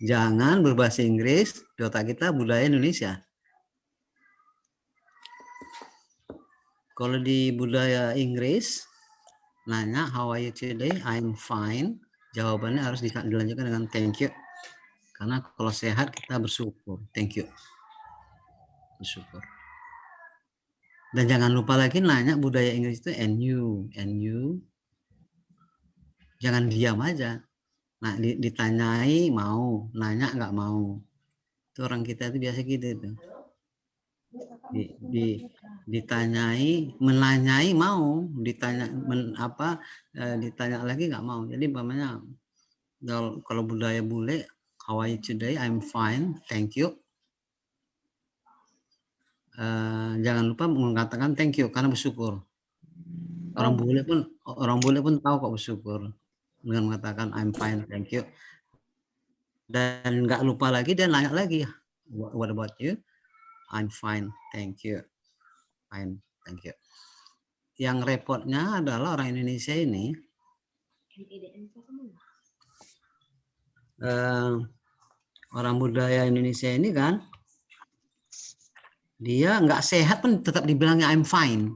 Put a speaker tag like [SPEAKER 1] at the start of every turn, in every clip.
[SPEAKER 1] Jangan berbahasa Inggris, di otak kita budaya Indonesia. Kalau di budaya Inggris, nanya how are you today? I'm fine. Jawabannya harus dilanjutkan dengan thank you. Karena kalau sehat kita bersyukur. Thank you. Bersyukur. Dan jangan lupa lagi nanya budaya Inggris itu and you. Jangan diam aja. Nah, ditanyai mau, nanya nggak mau. Itu orang kita itu biasa gitu itu. Ditanyai, menanyai mau, ditanya ditanya lagi nggak mau. Jadi umpamanya kalau budaya bule, how are you today? I'm fine, thank you. Jangan lupa mengatakan thank you karena bersyukur. Orang bule pun tahu kok bersyukur dengan mengatakan I'm fine, thank you. Dan nggak lupa lagi dia nanya lagi, what about you? I'm fine, thank you. Fine, thank you. Yang repotnya adalah orang Indonesia ini orang budaya Indonesia ini kan dia nggak sehat pun tetap dibilangnya I'm fine.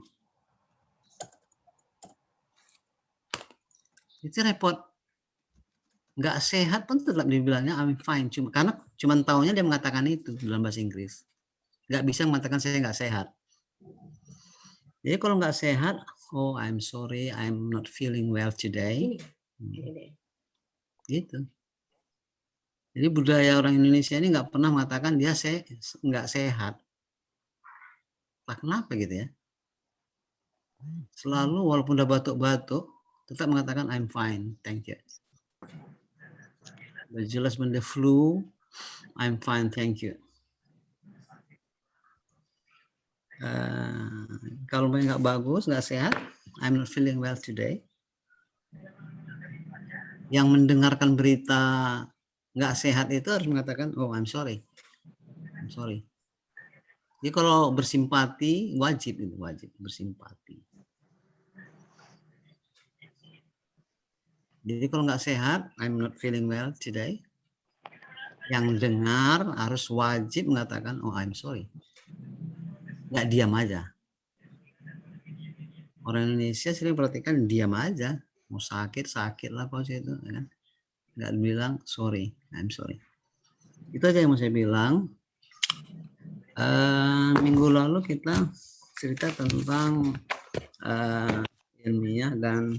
[SPEAKER 1] Itu repot. Nggak sehat pun tetap dibilangnya I'm fine. Karena cuma taunya dia mengatakan itu dalam bahasa Inggris. Nggak bisa mengatakan saya nggak sehat. Jadi kalau nggak sehat, oh I'm sorry, I'm not feeling well today. Gitu. Jadi budaya orang Indonesia ini nggak pernah mengatakan dia nggak sehat. Nah, kenapa gitu ya? Selalu walaupun udah batuk-batuk, tetap mengatakan I'm fine, thank you. Jelas when the flu, I'm fine, thank you. Kalau nggak bagus, nggak sehat, I'm not feeling well today. Yang mendengarkan berita nggak sehat itu harus mengatakan, oh I'm sorry. Jadi kalau bersimpati wajib bersimpati. Jadi kalau nggak sehat, I'm not feeling well today. Yang dengar harus wajib mengatakan, oh I'm sorry. Nggak diam aja. Orang Indonesia sering perhatikan diam aja. Mau sakit lah kalau itu. Ya. Nggak bilang sorry, I'm sorry. Itu aja yang mau saya bilang. Minggu lalu kita cerita tentang ilmiah dan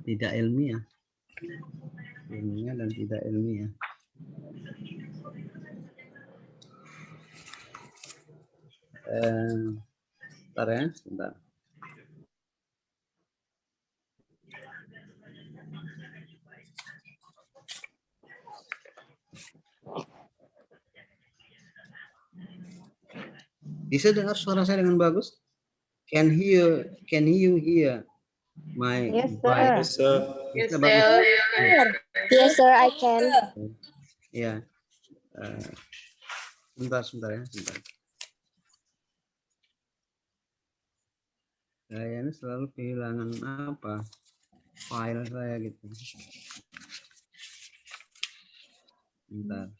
[SPEAKER 1] tidak ilmiah. Ilmiah dan tidak ilmiah. Bentar ya, sebentar. Bisa dengar suara saya dengan bagus? Can you hear my
[SPEAKER 2] Yes, sir.
[SPEAKER 1] Yes, sir.
[SPEAKER 3] Yes, sir, I can.
[SPEAKER 1] Ya. Sebentar ya, sebentar. Saya ini selalu kehilangan file saya gitu. Bentar.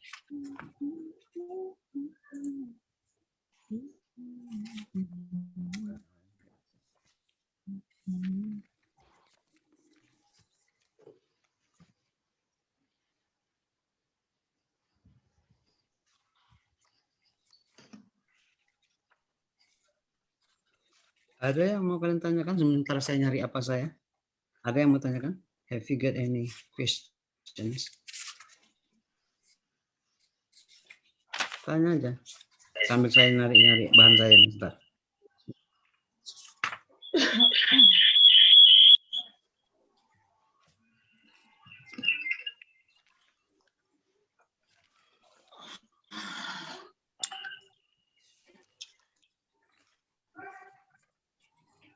[SPEAKER 1] Ada yang mau kalian tanyakan sementara saya nyari apa saya? Ada yang mau tanyakan? Have you got any questions? Tanya aja. Sambil saya nyari bahan saya nih, sebentar.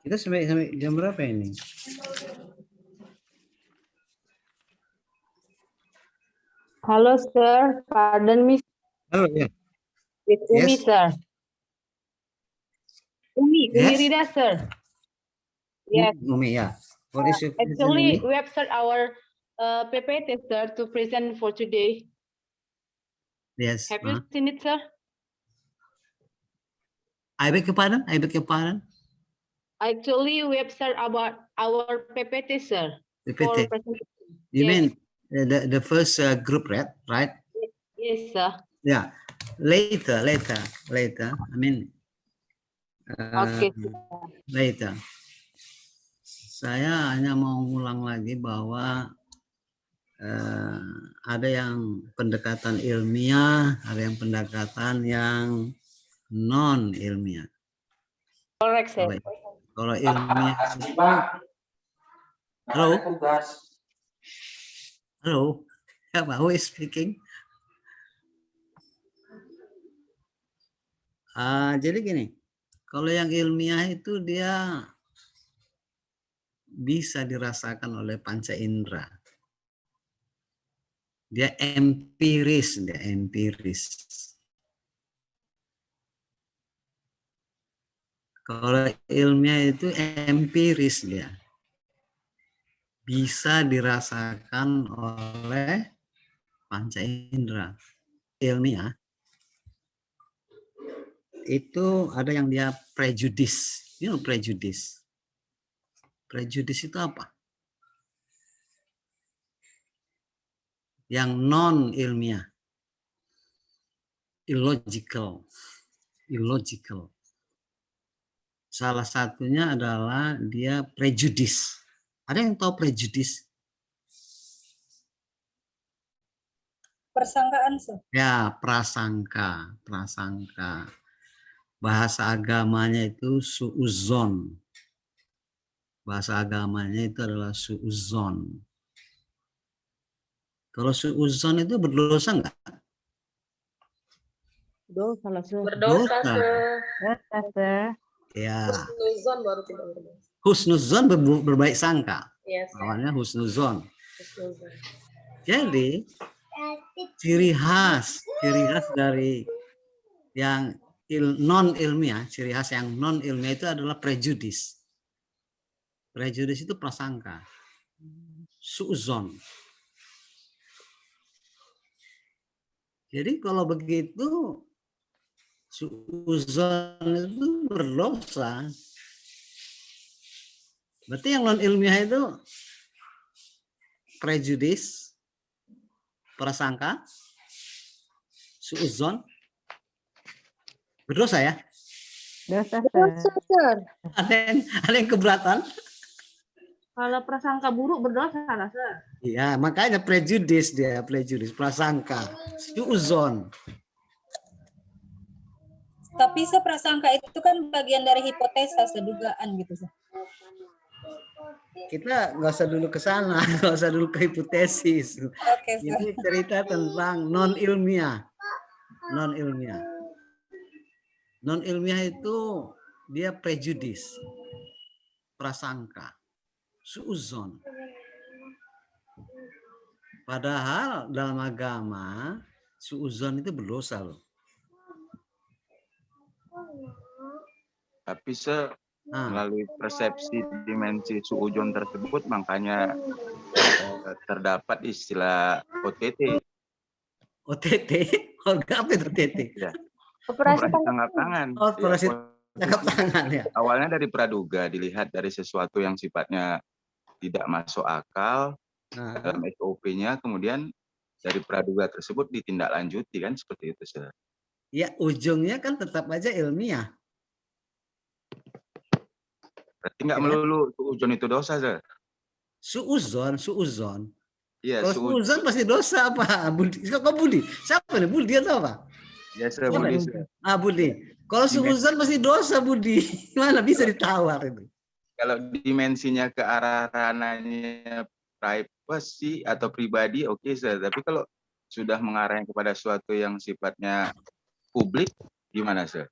[SPEAKER 1] Kita sampai jam berapa ini?
[SPEAKER 2] Halo, sir. Pardon me.
[SPEAKER 1] Halo, ya.
[SPEAKER 2] With Umi,
[SPEAKER 1] Yes.
[SPEAKER 2] sir. Umi
[SPEAKER 1] Yes.
[SPEAKER 2] Rida, sir. Yes.
[SPEAKER 1] Umi, ya. What is your question,
[SPEAKER 2] Actually,
[SPEAKER 1] Umi?
[SPEAKER 2] we have started our PPT, sir, to present for today.
[SPEAKER 1] Yes.
[SPEAKER 2] Have you seen it, sir?
[SPEAKER 1] I beg your pardon? I beg your pardon?
[SPEAKER 2] Actually, we have sir about our PPT, sir. For
[SPEAKER 1] PPT.
[SPEAKER 2] presentation.
[SPEAKER 1] You
[SPEAKER 2] Yes.
[SPEAKER 1] mean the first group, right?
[SPEAKER 2] Yes, sir.
[SPEAKER 1] Yeah. Later. I mean,
[SPEAKER 2] Okay, sir.
[SPEAKER 1] later. Saya hanya mau ulang lagi bahwa ada yang pendekatan ilmiah, ada yang pendekatan yang non ilmiah.
[SPEAKER 2] Correct, sir.
[SPEAKER 1] Kalau ilmiah itu, halo, siapa? Who is speaking? Jadi gini, kalau yang ilmiah itu dia bisa dirasakan oleh panca indera. Dia empiris. Kalau ilmiah itu empiris dia. Bisa dirasakan oleh panca indera. Ilmiah itu ada yang dia prejudis. You know prejudis. Prejudis itu apa? Yang non ilmiah. Illogical. Salah satunya adalah dia prejudis. Ada yang tahu prejudis?
[SPEAKER 4] Persangkaan, sir.
[SPEAKER 1] Ya, prasangka. Bahasa agamanya itu suuzon. Bahasa agamanya itu adalah suuzon. Kalau suuzon itu berdosa enggak?
[SPEAKER 2] Dosa lah, sir.
[SPEAKER 4] Berdosa, sir.
[SPEAKER 2] Dosa, sir.
[SPEAKER 1] Ya.
[SPEAKER 4] Husnuzon baru tidak berdosa.
[SPEAKER 1] Husnuzon berbaik sangka.
[SPEAKER 4] Yes, sir.
[SPEAKER 1] Awalnya husnuzon.
[SPEAKER 4] Husnuzon.
[SPEAKER 1] Jadi ciri khas dari yang non ilmiah, ciri khas yang non ilmiah itu adalah prejudis. Prejudis itu prasangka. Suuzon. Jadi kalau begitu suuzon itu berdosa. Berarti yang non ilmiah itu prejudis, prasangka, suuzon, berdosa ya?
[SPEAKER 2] Dosa,
[SPEAKER 3] Dosa,
[SPEAKER 2] sir.
[SPEAKER 3] sir.
[SPEAKER 1] Ada yang keberatan?
[SPEAKER 2] Kalau prasangka buruk berdosa lah, sir.
[SPEAKER 1] Iya, makanya prejudis, prasangka, suuzon.
[SPEAKER 4] Tapi prasangka itu kan bagian dari hipotesa, sedugaan gitu, sir.
[SPEAKER 1] Kita nggak usah dulu ke sana, nggak usah dulu ke hipotesis.
[SPEAKER 4] Oke, sir.
[SPEAKER 1] Ini cerita tentang non ilmiah. Non ilmiah itu dia prejudis, prasangka, suuzon. Padahal dalam agama suuzon itu berdosa loh.
[SPEAKER 5] Tapi melalui persepsi dimensi suuzon tersebut makanya terdapat istilah OTT.
[SPEAKER 1] OTT? Apa itu OTT?
[SPEAKER 5] Ya.
[SPEAKER 3] Operasi
[SPEAKER 5] Tangkap tangan.
[SPEAKER 1] Oh, operasi tangkap tangan ya.
[SPEAKER 5] Awalnya dari praduga, dilihat dari sesuatu yang sifatnya tidak masuk akal dalam SOP-nya, kemudian dari praduga tersebut ditindaklanjuti kan seperti itu, sir.
[SPEAKER 1] Ya, ujungnya kan tetap aja ilmiah.
[SPEAKER 5] Berarti nggak melulu suuzon itu dosa, sir.
[SPEAKER 1] Suuzon.
[SPEAKER 5] Iya,
[SPEAKER 1] Kalau suuzon pasti dosa apa? Budi. Kok Budi? Siapa nih? Budi atau apa?
[SPEAKER 5] Ya, sir, Budi, sir.
[SPEAKER 1] Budi. Kalau suuzon pasti dosa, Budi. Mana bisa ditawar itu?
[SPEAKER 5] Kalau dimensinya ke arah ranahnya privacy atau pribadi, oke, sir. Tapi kalau sudah mengarah kepada suatu yang sifatnya publik, gimana, sir?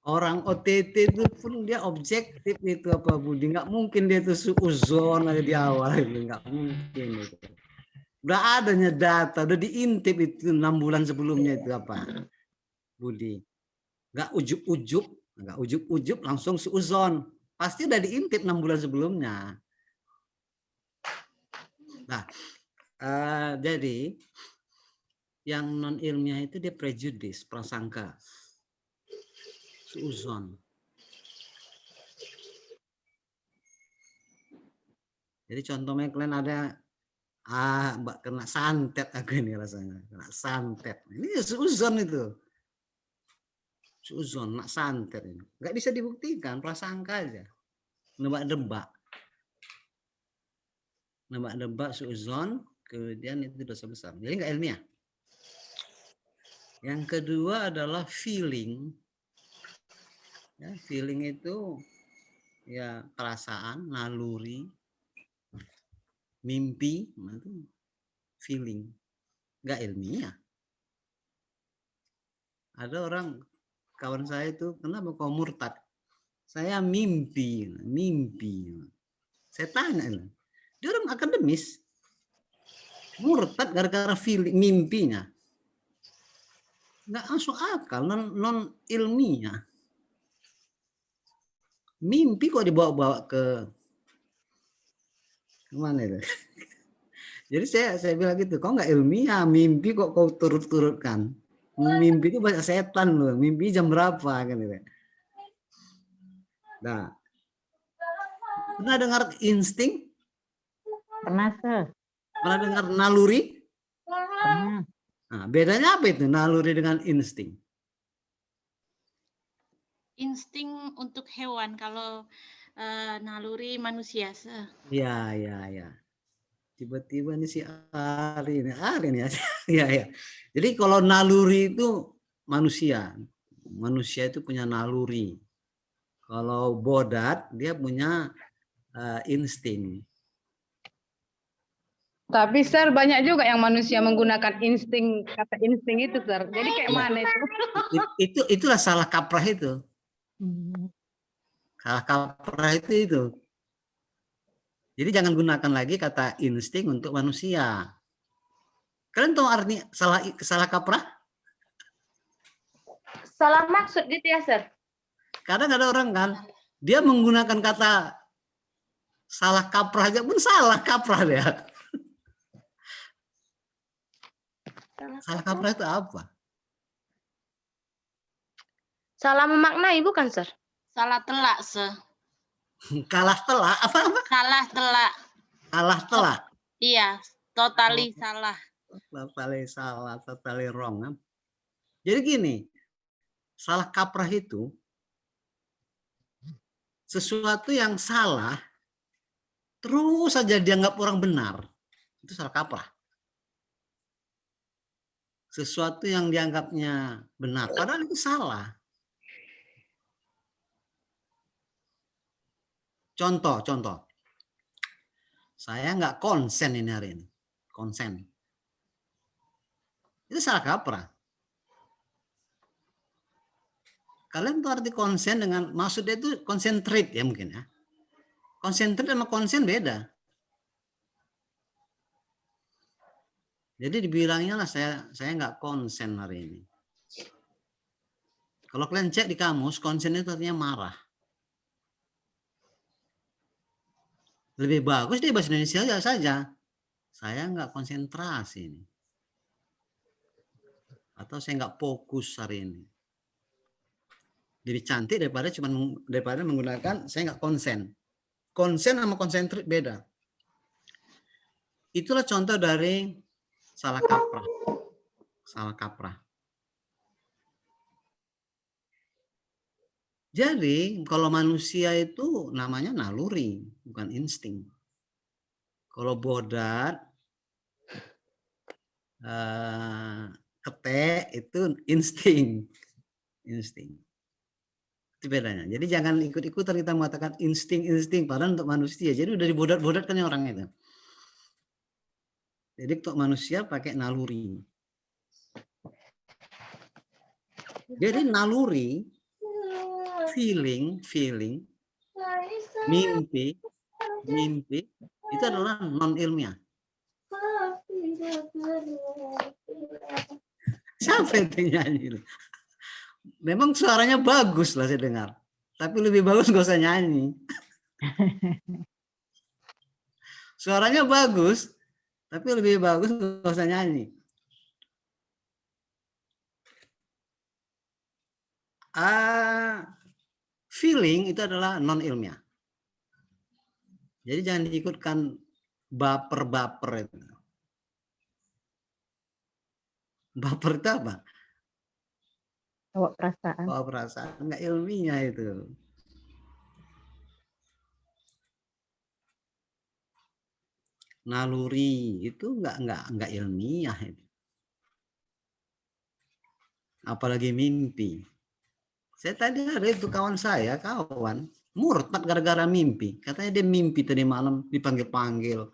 [SPEAKER 1] Orang OTT itu pun dia objektif itu apa Budi? Nggak mungkin dia itu suuzon aja di awal itu, nggak mungkin itu. Udah adanya data, udah diintip itu 6 bulan sebelumnya itu apa Budi? Nggak ujuk-ujuk langsung suuzon. Pasti udah diintip 6 bulan sebelumnya. Nah, jadi yang non ilmiah itu dia prejudis, prasangka, suuzon. Jadi contohnya kalian ada mbak kena santet aku ini rasanya, kena santet. Ini suuzon itu. Suuzon, nak santet ini. Nggak bisa dibuktikan, prasangka aja. Nebak-nebak. Nebak-nebak suuzon, kemudian itu dosa besar. Jadi nggak ilmiah. Yang kedua adalah feeling. Ya, feeling itu ya perasaan, naluri, mimpi, itu feeling, nggak ilmiah. Ada orang kawan saya itu kenapa kau murtad? Saya mimpi. Saya tanya, dia orang akademis, murtad gara-gara feeling, mimpinya. Nggak masuk akal, non ilmiah. Mimpi kok dibawa-bawa ke mana itu? Jadi saya bilang gitu, kok nggak ilmiah, mimpi kok kau turut-turutkan. Mimpi itu banyak setan loh, mimpi jam berapa kan gitu. Nah, pernah dengar insting?
[SPEAKER 6] Pernah, Sir.
[SPEAKER 1] Pernah dengar naluri?
[SPEAKER 6] Pernah.
[SPEAKER 1] Nah, bedanya apa itu naluri dengan insting?
[SPEAKER 7] Insting untuk hewan, kalau naluri manusia.
[SPEAKER 1] Ya. Tiba-tiba ini si Ari nih ya. Ya. Jadi kalau naluri itu manusia itu punya naluri. Kalau bodat dia punya insting.
[SPEAKER 2] Tapi Sir, banyak juga yang manusia menggunakan insting, kata insting itu Sir. Jadi kayak mana itu?
[SPEAKER 1] Itulah salah kaprah itu. Salah kaprah itu. Jadi jangan gunakan lagi kata insting untuk manusia. Kalian tahu arti salah kaprah?
[SPEAKER 2] Salah maksud gitu ya Sir?
[SPEAKER 1] Kadang ada orang kan, dia menggunakan kata salah kaprah aja pun salah kaprah dia. Salah kaprah itu apa?
[SPEAKER 3] Salah memaknai bukan, Sir?
[SPEAKER 7] Salah telak, Sir.
[SPEAKER 1] Kalah telak apa?
[SPEAKER 7] Salah telak.
[SPEAKER 1] Kalah telak.
[SPEAKER 7] Iya, totally salah.
[SPEAKER 1] Totally wrong. Kan? Jadi gini, salah kaprah itu sesuatu yang salah terus saja dianggap orang benar. Itu salah kaprah. Sesuatu yang dianggapnya benar, padahal itu salah. Contoh. Saya nggak konsen ini hari ini. Konsen. Itu salah kaprah. Kalian tuh arti konsen dengan maksudnya itu concentrate ya mungkin ya. Concentrate sama konsen beda. Jadi dibilangnya lah saya nggak konsen hari ini. Kalau kalian cek di kamus, konsen itu artinya marah. Lebih bagus di bahasa Indonesia saja. Saya nggak konsentrasi ini. Atau saya nggak fokus hari ini. Lebih cantik daripada menggunakan saya nggak konsen. Konsen sama konsentrate beda. Itulah contoh dari salah kaprah. Salah kaprah. Jadi kalau manusia itu namanya naluri, bukan insting. Kalau bodat, ketek itu insting. Itu bedanya. Jadi jangan ikut-ikutan kita mengatakan insting, padahal untuk manusia. Jadi udah dibodat-bodatkan orang itu. Jadi untuk manusia pakai naluri. Jadi naluri, feeling, mimpi itu adalah non ilmiah. Siapa yang nyanyi? Memang suaranya bagus lah saya dengar, tapi lebih bagus gak usah nyanyi. Suaranya bagus, Tapi lebih bagus nggak usah nyanyi. Feeling itu adalah non ilmiah. Jadi jangan diikutkan baper-baper itu. Baper itu apa?
[SPEAKER 6] Bawa perasaan.
[SPEAKER 1] Bawa perasaan, nggak ilmiah itu. Naluri itu nggak ilmiah itu. Apalagi mimpi. Saya tadi ada itu kawan murtad gara-gara mimpi. Katanya dia mimpi tadi malam dipanggil-panggil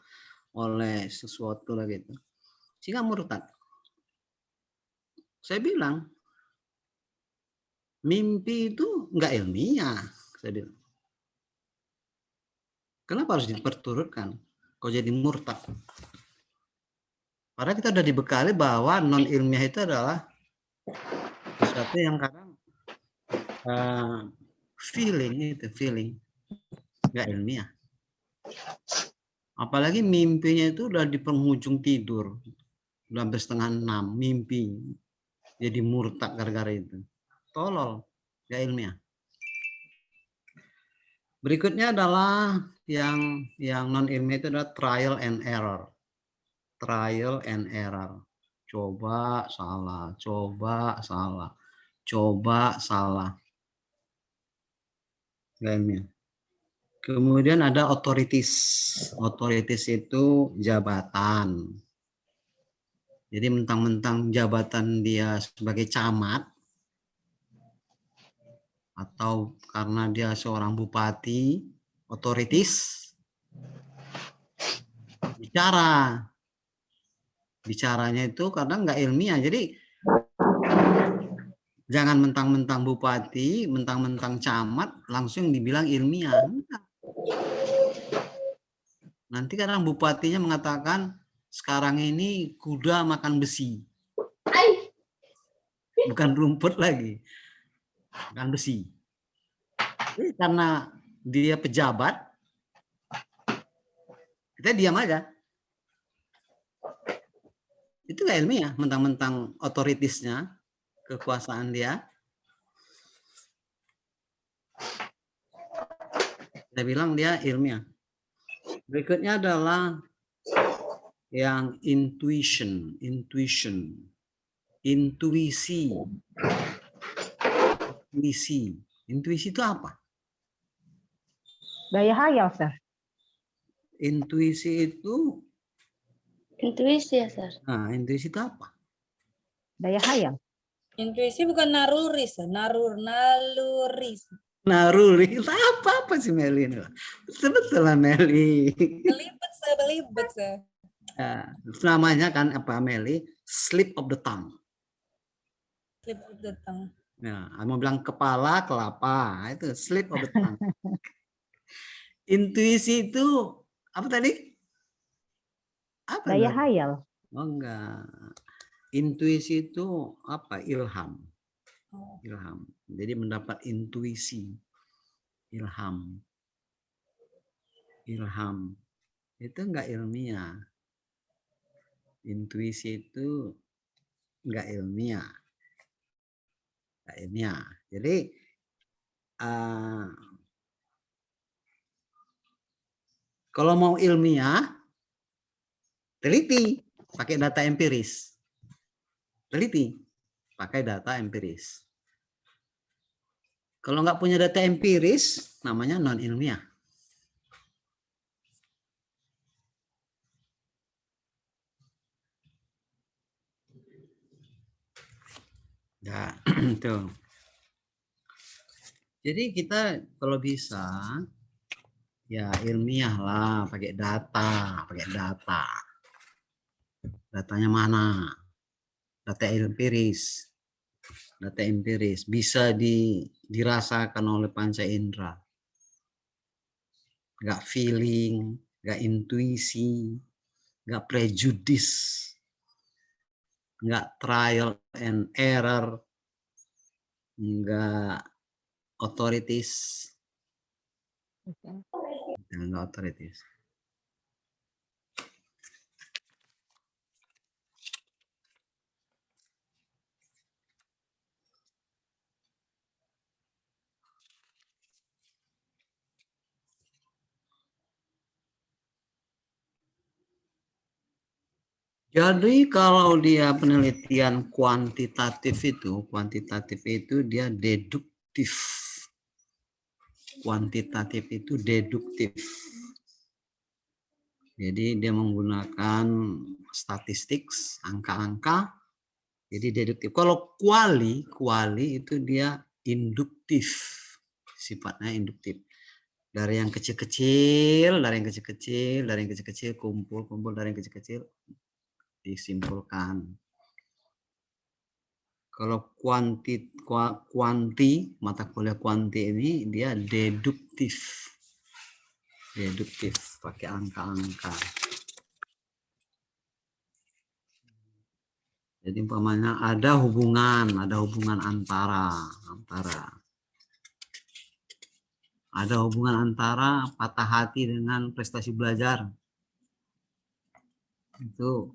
[SPEAKER 1] oleh sesuatu lah gitu. Sehingga murtad. Saya bilang, mimpi itu nggak ilmiah. Saya bilang. Kenapa harus diperturutkan? Kok jadi murtad? Padahal kita sudah dibekali bahwa non ilmiah itu adalah sesuatu yang kadang feeling, nggak ilmiah. Apalagi mimpinya itu udah di penghujung tidur, udah sampai 5:30 mimpi, jadi murtad gara-gara itu. Tolol, nggak ilmiah. Berikutnya adalah yang non ilmiah itu adalah trial and error. Trial and error. Coba salah, coba salah, coba salah. Nggak ilmiah. Kemudian ada otoritis. Otoritis itu jabatan. Jadi mentang-mentang jabatan dia sebagai camat, atau karena dia seorang bupati, otoritis, bicaranya itu kadang nggak ilmiah. Jadi jangan mentang-mentang bupati, mentang-mentang camat langsung dibilang ilmiah. Enggak. Nanti kadang bupatinya mengatakan sekarang ini kuda makan besi, bukan rumput lagi, makan besi. Jadi karena dia pejabat, kita diam aja. Itu nggak ilmiah, mentang-mentang otoritasnya, kekuasaan dia. Saya bilang dia ilmiah. Berikutnya adalah yang intuisi. Intuisi itu apa?
[SPEAKER 6] Daya hayal, Sir.
[SPEAKER 1] Intuisi itu
[SPEAKER 3] Intuisi ya, Sir.
[SPEAKER 1] Nah, intuisi itu apa?
[SPEAKER 6] Daya hayal.
[SPEAKER 4] Intuisi bukan naruris, naluris.
[SPEAKER 1] Naruri, apa sih Meli ini? Betul lah Meli.
[SPEAKER 4] Belibet.
[SPEAKER 1] Namanya kan apa Meli? Slip of the tongue.
[SPEAKER 4] Slip of the tongue.
[SPEAKER 1] Nah, mau bilang kepala, kelapa, itu slip of the tongue. Intuisi itu apa tadi? Apa?
[SPEAKER 6] Daya hayal.
[SPEAKER 1] Oh enggak. Intuisi itu apa? Ilham. Ilham. Jadi mendapat intuisi. Ilham. Itu enggak ilmiah. Intuisi itu enggak ilmiah. Enggak ilmiah. Jadi kalau mau ilmiah, teliti, pakai data empiris. Teliti, pakai data empiris. Kalau nggak punya data empiris, namanya non-ilmiah. Ya, tuh. Jadi kita kalau bisa, ya ilmiah lah, pakai data. Datanya mana? Data empiris. Data empiris bisa dirasakan oleh panca indera. Nggak feeling, nggak intuisi, nggak prejudis, nggak trial and error, nggak otoritis. Nggak otoritis. Jadi kalau dia penelitian kuantitatif itu dia deduktif. Kuantitatif itu deduktif. Jadi dia menggunakan statistik, angka-angka, jadi deduktif. Kalau kuali itu dia induktif, sifatnya induktif. Dari yang kecil-kecil, kumpul, dari yang kecil-kecil, disimpulkan. Kalau kuanti, mata kuliah kuanti ini dia deduktif. Deduktif, pakai angka-angka. Jadi umpamanya ada hubungan antara patah hati dengan prestasi belajar. Itu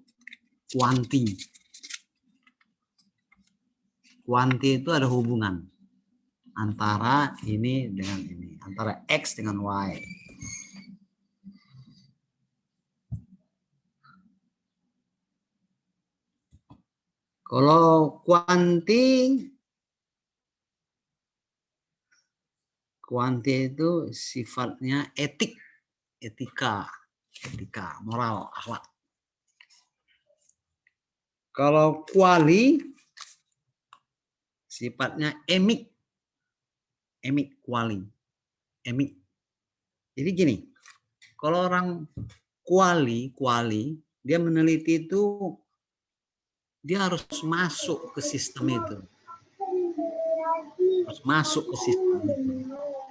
[SPEAKER 1] kuanti. Kuanti itu ada hubungan antara ini dengan ini, antara X dengan Y. Kalau kuanti itu sifatnya etika, moral, akhlak. Kalau kuali sifatnya emik, kuali, emik. Jadi gini, kalau orang kuali dia meneliti itu dia harus masuk ke sistem itu.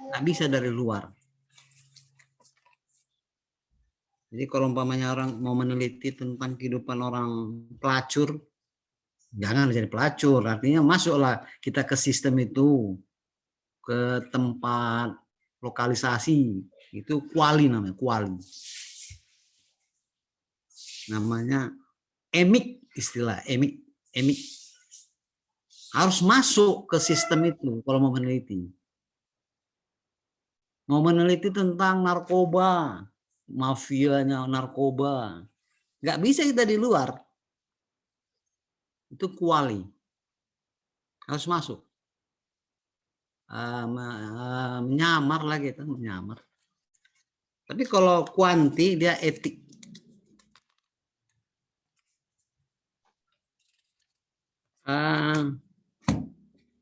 [SPEAKER 1] Nggak bisa dari luar. Jadi kalau umpamanya orang mau meneliti tentang kehidupan orang pelacur, jangan jadi pelacur. Artinya masuklah kita ke sistem itu, ke tempat lokalisasi. Itu kuali namanya, kuali. Namanya emik, istilah emik. Harus masuk ke sistem itu kalau mau meneliti. Mau meneliti tentang narkoba, mafianya narkoba. Nggak bisa kita di luar. Itu kuali. Harus masuk. Menyamar lagi, menyamar. Tapi kalau kuanti dia etik.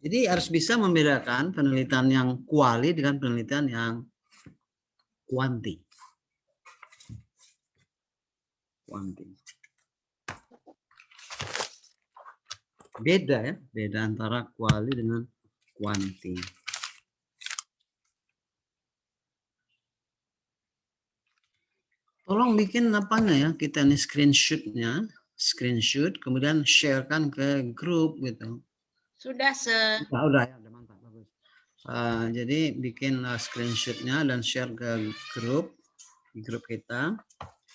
[SPEAKER 1] Jadi harus bisa membedakan penelitian yang kuali dengan penelitian yang kuanti. Beda ya, beda antara kuali dengan kuanti. Tolong bikin apanya ya, kita ini screenshot, kemudian sharekan ke grup gitu.
[SPEAKER 7] Sudah,
[SPEAKER 1] Udah ya, udah mantap, bagus. Jadi bikin screenshotnya dan share ke grup kita.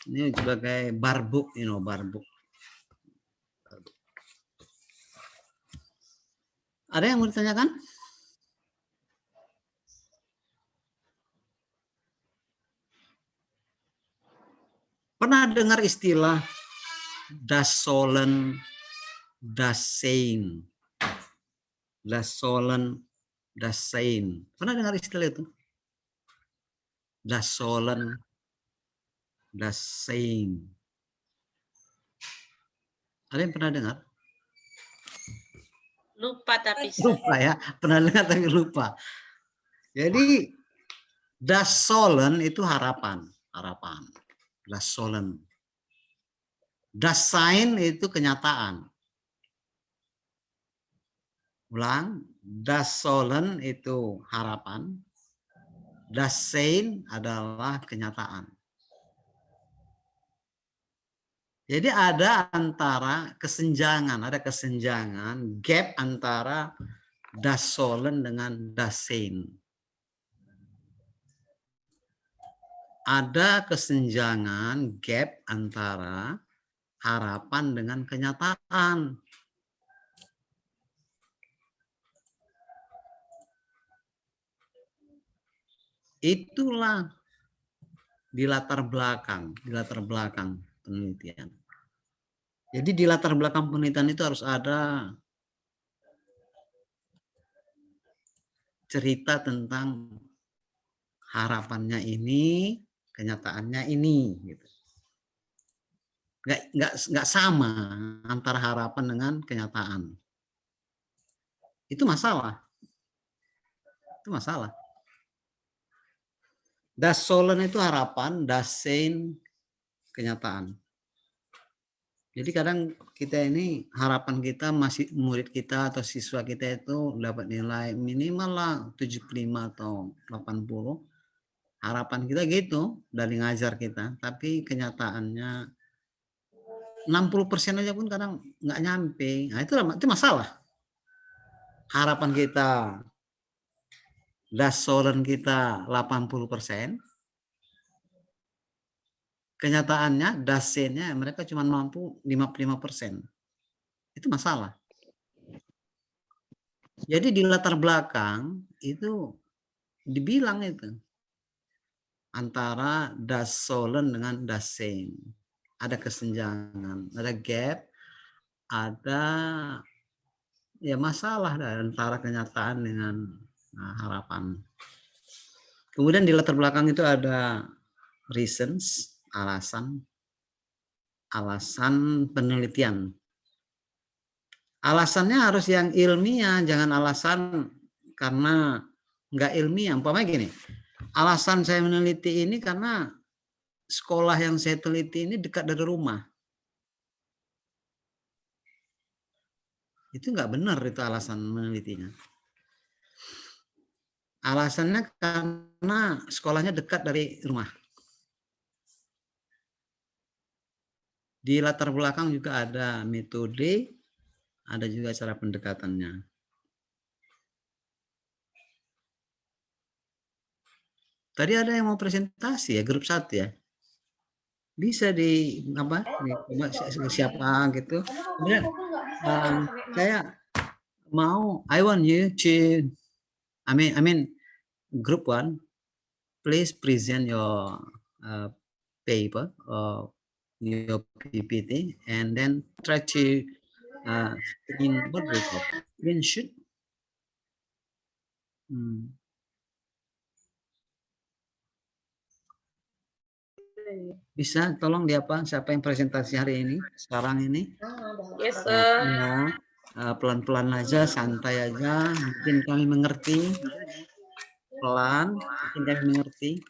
[SPEAKER 1] Ini sebagai barbuk, barbuk. Ada yang mau ditanyakan? Pernah dengar istilah das Sollen, das Sein? Das Sollen, das Sein. Pernah dengar istilah itu? Das Sollen, das Sein. Ada yang pernah dengar?
[SPEAKER 7] lupa tapi
[SPEAKER 1] Lupa ya, pernah dengar tapi lupa. Jadi das Sollen itu harapan. Das Sollen. Das Sein itu kenyataan. Ulang, das Sollen itu harapan. Das Sein adalah kenyataan. Jadi ada kesenjangan, gap antara das Sollen dengan das Sein. Ada kesenjangan, gap antara harapan dengan kenyataan. Itulah di latar belakang penelitian. Jadi di latar belakang penelitian itu harus ada cerita tentang harapannya ini, kenyataannya ini, gitu. Nggak sama antara harapan dengan kenyataan. Itu masalah. Itu masalah. Das Sollen itu harapan, das Sein kenyataan. Jadi kadang kita ini harapan kita masih murid kita atau siswa kita itu dapat nilai minimal lah 75 atau 80. Harapan kita gitu dari ngajar kita, tapi kenyataannya 60% aja pun kadang nggak nyampe. Nah, itu masalah. Harapan kita, das Sollen kita 80%. Kenyataannya, das-nya mereka cuma mampu 55%. Itu masalah. Jadi di latar belakang itu dibilang itu antara das Sollen dengan das Sein. Ada kesenjangan, ada gap, ada ya masalah antara kenyataan dengan harapan. Kemudian di latar belakang itu ada reasons, alasan penelitian. Alasannya harus yang ilmiah, jangan alasan karena nggak ilmiah. Umpamanya gini, alasan saya meneliti ini karena sekolah yang saya teliti ini dekat dari rumah. Itu nggak benar itu alasan menelitinya. Alasannya karena sekolahnya dekat dari rumah. Di latar belakang juga ada metode, ada juga cara pendekatannya. Tadi ada yang mau presentasi ya, grup 1 ya. Bisa di apa? Siapa gitu. Kemudian saya mau I want you to I mean group 1 please present your paper or your PPT and then try to screenshot. Bisa tolong siapa yang presentasi hari ini sekarang ini?
[SPEAKER 3] Yes, sir.
[SPEAKER 1] Ya, pelan-pelan aja, santai aja, mungkin kami mengerti. Pelan, mungkin kami mengerti.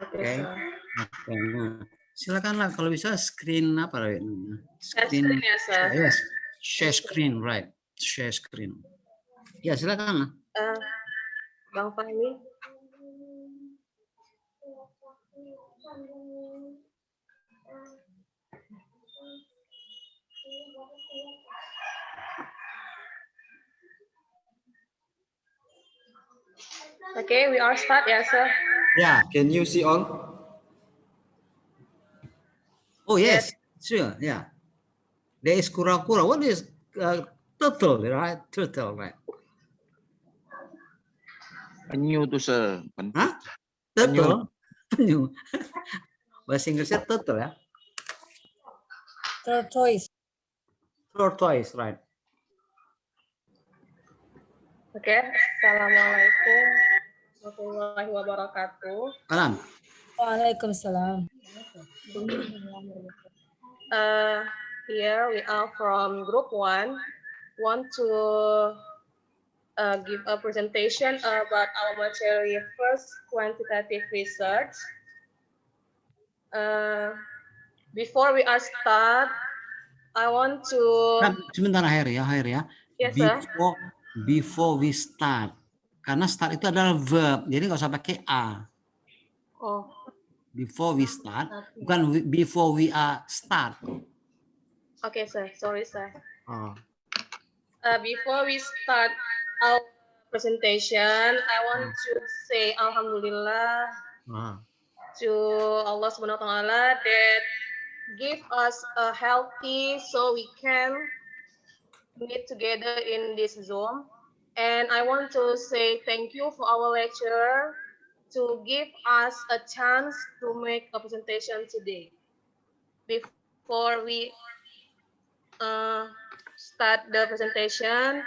[SPEAKER 1] Oke. Nah, silakanlah kalau bisa screen apa?
[SPEAKER 3] Screen ya, sir.
[SPEAKER 1] Yes, share screen, right? Share screen. Ya, silakan.
[SPEAKER 3] Bang Fahmi. Okay, we are start, yeah, sir.
[SPEAKER 1] Yeah, can you see all? Oh yes, sure, yeah. There is kura-kura. What is turtle, right? Turtle, right?
[SPEAKER 5] Penyu tuh, sir.
[SPEAKER 1] Hah? Turtle? Penyu. Bahasa Inggrisnya turtle ya?
[SPEAKER 4] Tortoise.
[SPEAKER 1] Tortoise, right?
[SPEAKER 3] Oke, assalamualaikum warahmatullahi wabarakatuh.
[SPEAKER 1] Salam.
[SPEAKER 4] Waalaikumsalam.
[SPEAKER 3] Here we are from group 1. Want to give a presentation about our material first quantitative research. Before we are start, I want to.
[SPEAKER 1] Sebentar akhir ya.
[SPEAKER 3] Yes, sir.
[SPEAKER 1] Before we start, karena start itu adalah verb, jadi nggak usah pakai a.
[SPEAKER 3] Oh.
[SPEAKER 1] Before we start, bukan before we are start.
[SPEAKER 3] Okay, sir. Sorry, sir.
[SPEAKER 1] Oh.
[SPEAKER 3] Before we start our presentation, I want to say Alhamdulillah to Allah Subhanahu Wa Taala that give us a healthy so we can meet together in this Zoom. And I want to say thank you for our lecturer to give us a chance to make a presentation today. before we start the presentation,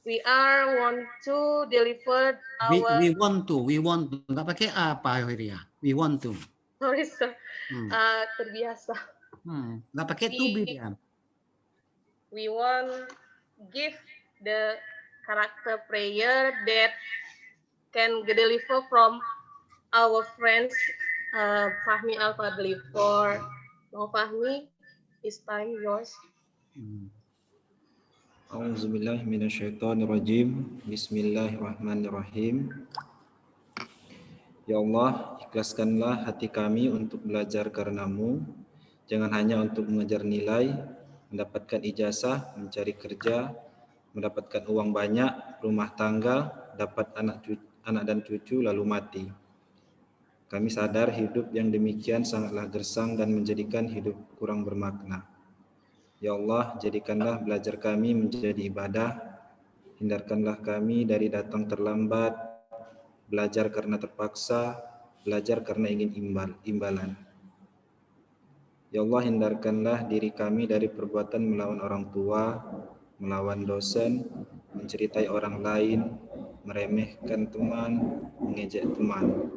[SPEAKER 3] we want to deliver our.
[SPEAKER 1] We want to. Nggak pakai apa ya? We want to.
[SPEAKER 3] Sorry, sir. Terbiasa.
[SPEAKER 1] Nggak pakai to be ya.
[SPEAKER 3] We want give the character prayer that can deliver from our friends Fahmi Al-Fadli. For Bang Fahmi, it's time yours.
[SPEAKER 8] A'udzubillahi minasyaitonirrajim. Bismillahirrahmanirrahim. Ya Allah, ikhlaskanlah hati kami untuk belajar karenamu. Jangan hanya untuk mengejar nilai, mendapatkan ijazah, mencari kerja, mendapatkan uang banyak, rumah tangga, dapat anak dan cucu lalu mati. Kami sadar hidup yang demikian sangatlah gersang dan menjadikan hidup kurang bermakna. Ya Allah, jadikanlah belajar kami menjadi ibadah, hindarkanlah kami dari datang terlambat, belajar karena terpaksa, belajar karena ingin imbalan. Ya Allah, hindarkanlah diri kami dari perbuatan melawan orang tua, melawan dosen, menceritai orang lain, meremehkan teman, mengejek teman.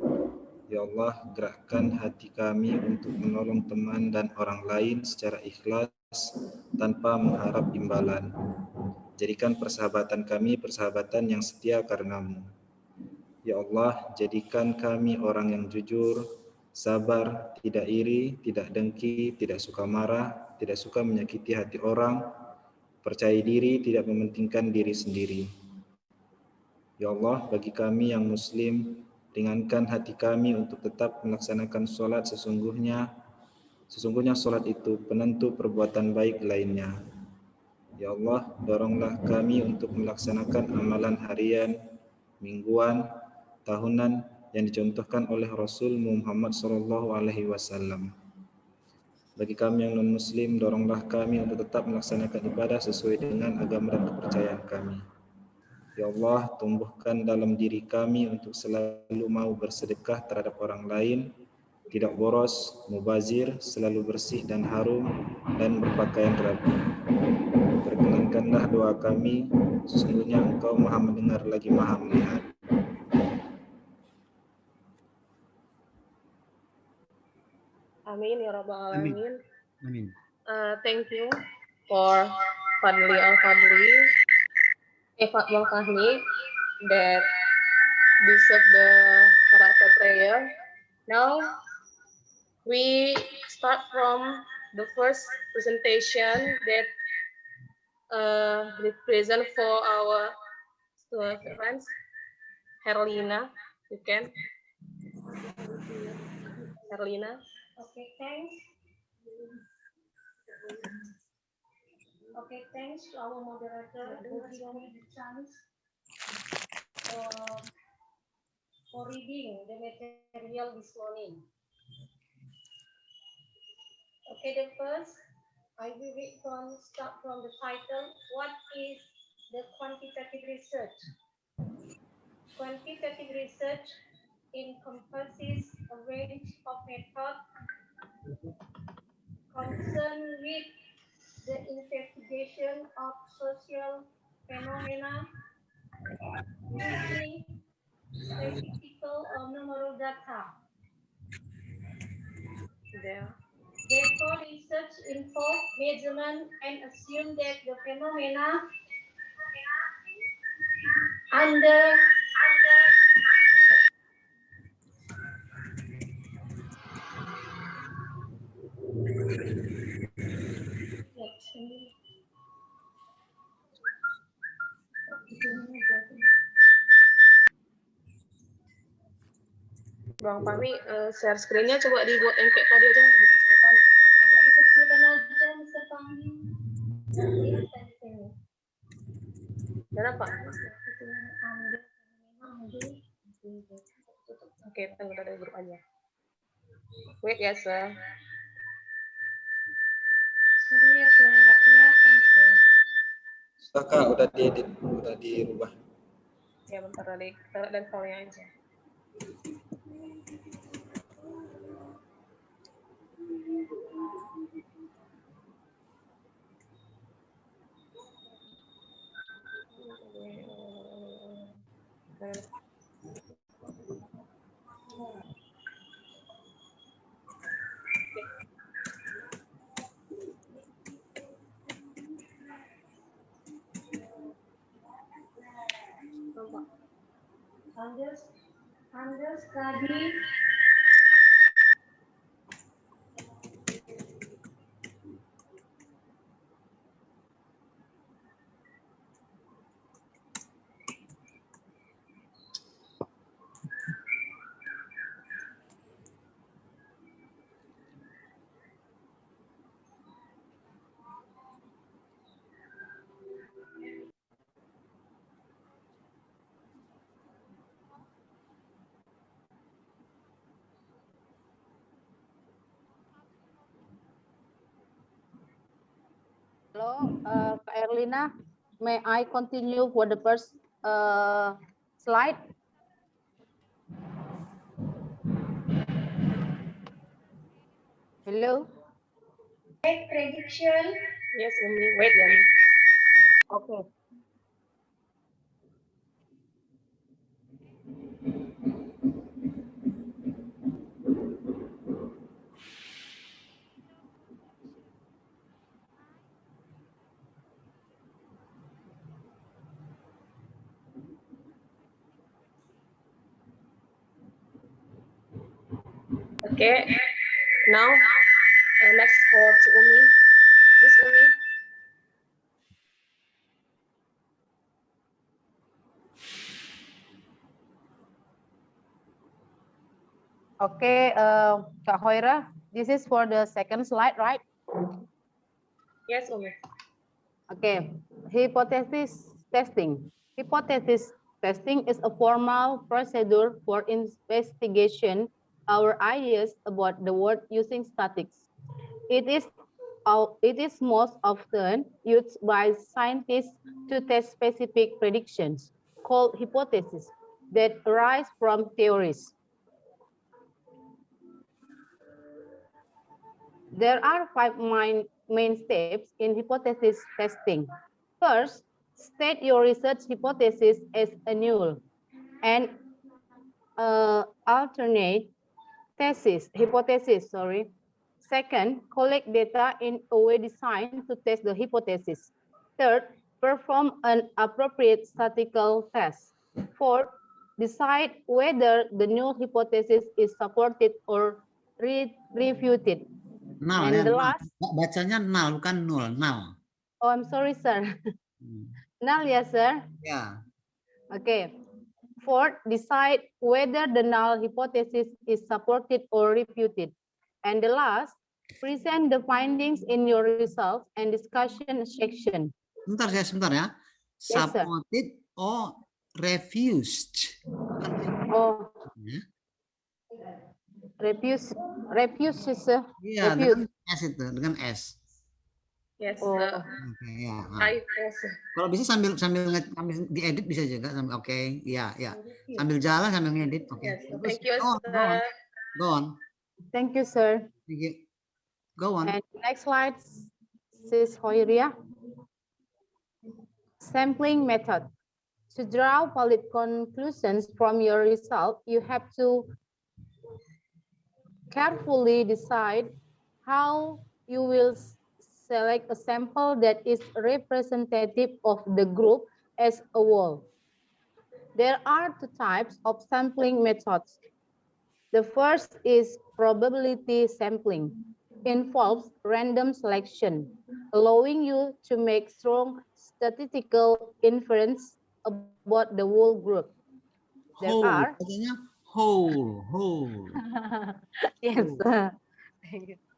[SPEAKER 8] Ya Allah, gerakkan hati kami untuk menolong teman dan orang lain secara ikhlas tanpa mengharap imbalan. Jadikan persahabatan kami persahabatan yang setia karenamu. Ya Allah, jadikan kami orang yang jujur, sabar, tidak iri, tidak dengki, tidak suka marah, tidak suka menyakiti hati orang, percaya diri, tidak mementingkan diri sendiri. Ya Allah, bagi kami yang muslim, ringankan hati kami untuk tetap melaksanakan sholat sesungguhnya sholat itu penentu perbuatan baik lainnya. Ya Allah, doronglah kami untuk melaksanakan amalan harian, mingguan, tahunan yang dicontohkan oleh Rasul Muhammad SAW. Bagi kami yang non-muslim, doronglah kami untuk tetap melaksanakan ibadah sesuai dengan agama dan kepercayaan kami. Ya Allah, tumbuhkan dalam diri kami untuk selalu mau bersedekah terhadap orang lain, tidak boros, mubazir, selalu bersih dan harum, dan berpakaian rapi. Perkenankanlah doa kami, sesungguhnya Engkau Maha mendengar lagi Maha melihat.
[SPEAKER 3] Amin ya rabbal alamin.
[SPEAKER 1] Amin.
[SPEAKER 3] Thank you for Fadli Al-Fadli, Bang Fahmi, that deserve the character prayer. Now we start from the first presentation that represent for our friends. Herlina, you can. Herlina.
[SPEAKER 9] Okay, thanks. Okay, thanks to our moderator who gave me the chance for reading the material this morning. Okay, the first, I will start from the title, what is the quantitative research? Quantitative research encompasses a range of methods concerned with the investigation of social phenomena using statistical or numerical data. Therefore, research involves measurement and assume that the phenomena under
[SPEAKER 3] Bang Fahmi, share screen-nya coba dibuat yang kayak tadi aja, dikecilkan.
[SPEAKER 9] agak dikecilkan aja, Mr. Fahmi.
[SPEAKER 3] Kenapa? Oke, tunggu dari grup aja. Wait ya, sir.
[SPEAKER 9] Sorry ya, sir, nggak kelihatan, sir.
[SPEAKER 8] Kakak udah diedit, udah dirubah.
[SPEAKER 3] Ya, bentar dan filenya aja.
[SPEAKER 9] understudy.
[SPEAKER 2] Hello, Kak Erlina, may I continue for the first slide? Hello.
[SPEAKER 9] Make prediction.
[SPEAKER 3] Yes, Umi. Wait, Yami.
[SPEAKER 2] Okay.
[SPEAKER 3] Okay. Now, next to Umi. This Umi.
[SPEAKER 2] Okay, Kak Hoira, this is for the second slide, right?
[SPEAKER 3] Yes, Umi.
[SPEAKER 2] Okay, hypothesis testing. Hypothesis testing is a formal procedure for investigation our ideas about the world using statistics. It is most often used by scientists to test specific predictions called hypotheses that arise from theories. There are 5 main steps in hypothesis testing. First, state your research hypothesis as a null and alternate hypothesis. Second, collect data in a way designed to test the hypothesis. Third, perform an appropriate statistical test. Fourth, decide whether the null hypothesis is supported or refuted.
[SPEAKER 1] Nal
[SPEAKER 2] And
[SPEAKER 1] ya,
[SPEAKER 2] the
[SPEAKER 1] nal.
[SPEAKER 2] last,
[SPEAKER 1] Bacanya nal bukan nul, nal.
[SPEAKER 2] oh, I'm sorry, sir. Null, yes, sir.
[SPEAKER 1] Ya.
[SPEAKER 2] Okay. Fourth, decide whether the null hypothesis is supported or refuted. And the last, present the findings in your results and discussion section.
[SPEAKER 1] Sebentar ya.
[SPEAKER 2] Yes, sir.
[SPEAKER 1] Supported or refused.
[SPEAKER 2] Oh,
[SPEAKER 1] Ya.
[SPEAKER 2] refuse, sir.
[SPEAKER 1] Iya, dengan S itu, dengan S.
[SPEAKER 3] Yes.
[SPEAKER 2] Oh.
[SPEAKER 1] Oke, ya.
[SPEAKER 3] I yes.
[SPEAKER 1] Kalau bisa sambil diedit bisa juga sambil oke, iya, ya. Sambil jalan sambil ngedit, oke.
[SPEAKER 3] Yes. Thank you,
[SPEAKER 1] Go
[SPEAKER 3] sir.
[SPEAKER 1] on.
[SPEAKER 2] Thank you, sir.
[SPEAKER 1] Thank you. Go on.
[SPEAKER 2] And next slide, Sis Hoiria. Sampling method. To draw valid conclusions from your result, you have to carefully decide how you will select a sample that is representative of the group as a whole. There are 2 types of sampling methods. The first is probability sampling. Involves random selection, allowing you to make strong statistical inference about the whole group. There are
[SPEAKER 1] whole.
[SPEAKER 2] Yes, sir.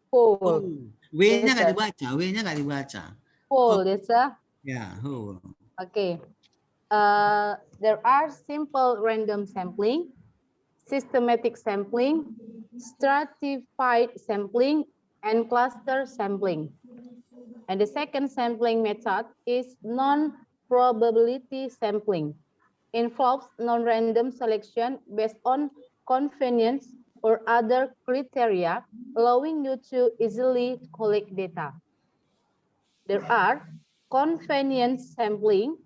[SPEAKER 2] Whole.
[SPEAKER 1] W-nya nggak dibaca,
[SPEAKER 2] Whole, yes, sir.
[SPEAKER 1] Ya, whole.
[SPEAKER 2] Okay. There are simple random sampling, systematic sampling, stratified sampling, and cluster sampling. And the second sampling method is non-probability sampling. Involves non-random selection based on convenience or other criteria, allowing you to easily collect data. There are convenience sampling,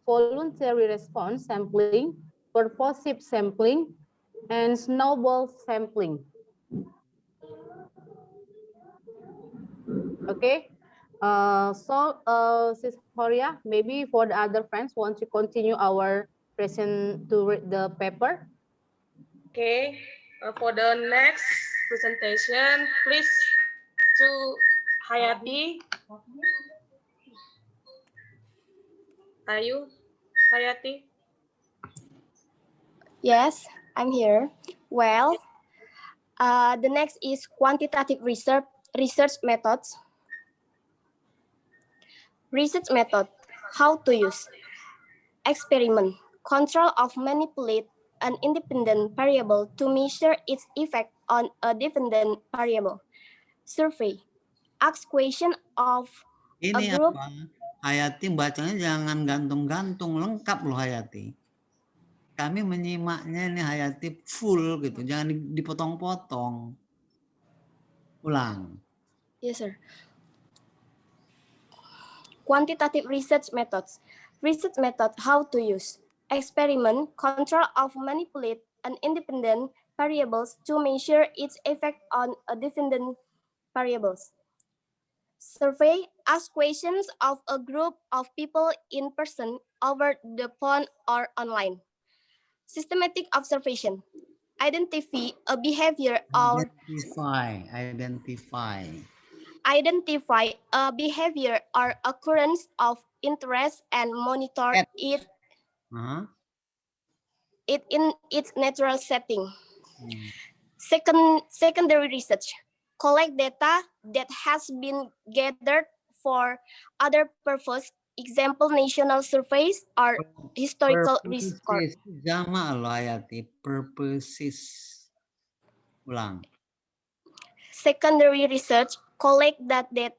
[SPEAKER 2] voluntary response sampling, purposive sampling, and snowball sampling. Okay, Sis Horia, maybe for the other friends want to continue our present to read the paper?
[SPEAKER 3] Okay. For the next presentation, please to Hayati. Are you Hayati?
[SPEAKER 10] Yes, I'm here. Well, the next is quantitative research methods. Research method, how to use. Experiment, control of manipulate an independent variable to measure its effect on a dependent variable. Survey, ask question of a
[SPEAKER 1] Ini
[SPEAKER 10] group.
[SPEAKER 1] apa? Hayati bacanya jangan gantung-gantung, lengkap loh Hayati. Kami menyimaknya ini Hayati full gitu, jangan dipotong-potong. Ulang.
[SPEAKER 10] Yes, sir. Quantitative research methods. Research method, how to use. Experiment, control of manipulate an independent variables to measure its effect on a dependent variables. Survey, ask questions of a group of people in person, over the phone, or online. Systematic observation, identify a behavior or identify a behavior or occurrence of interest and monitor it in its natural setting. Secondary research, collect data that has been gathered for other purpose, example national surveys or historical records.
[SPEAKER 1] Jama loh Hayati, purposes. Ulang.
[SPEAKER 10] Secondary research, collect data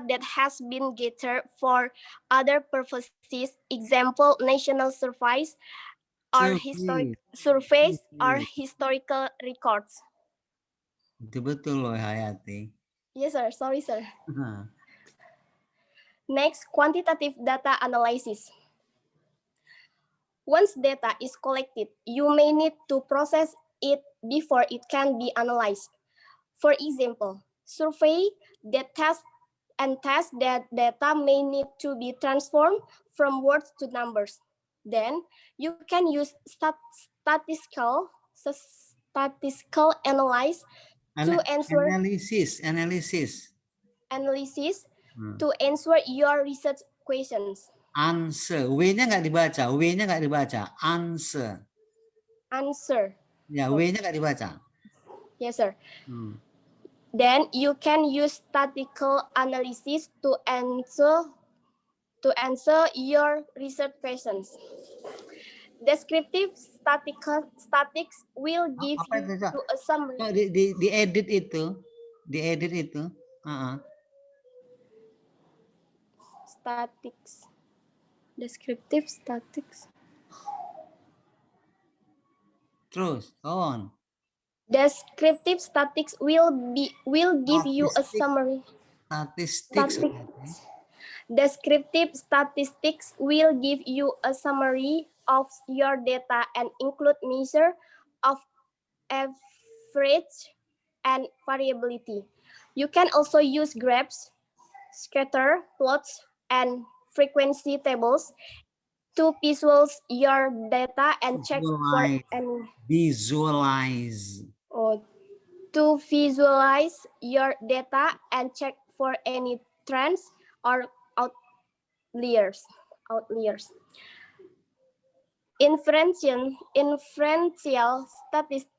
[SPEAKER 10] that has been gathered for other purposes, example national surveys or surveys or historical records.
[SPEAKER 1] Betul loh Hayati.
[SPEAKER 10] Yes, sir. Sorry, sir. Next, quantitative data analysis. Once data is collected, you may need to process it before it can be analyzed. For example, survey that test that data may need to be transformed from words to numbers. Then you can use statistical analysis to answer analysis to answer your research questions.
[SPEAKER 1] Answer, W-nya nggak dibaca, W-nya nggak dibaca. Answer.
[SPEAKER 10] Answer.
[SPEAKER 1] Ya, W-nya nggak dibaca.
[SPEAKER 10] Yes, sir. Then you can use statistical analysis to answer your research questions. Descriptive statistics will give you a summary.
[SPEAKER 1] Diedit itu.
[SPEAKER 10] Statistics. Descriptive statistics.
[SPEAKER 1] Terus, go on.
[SPEAKER 10] Descriptive statistics will give you a summary.
[SPEAKER 1] Statistics.
[SPEAKER 10] Descriptive statistics will give you a summary of your data and include measure of average and variability. You can also use graphs, scatter plots, and frequency tables to visualize your data and check for any to visualize your data and check for any trends or outliers. Inferential statistics.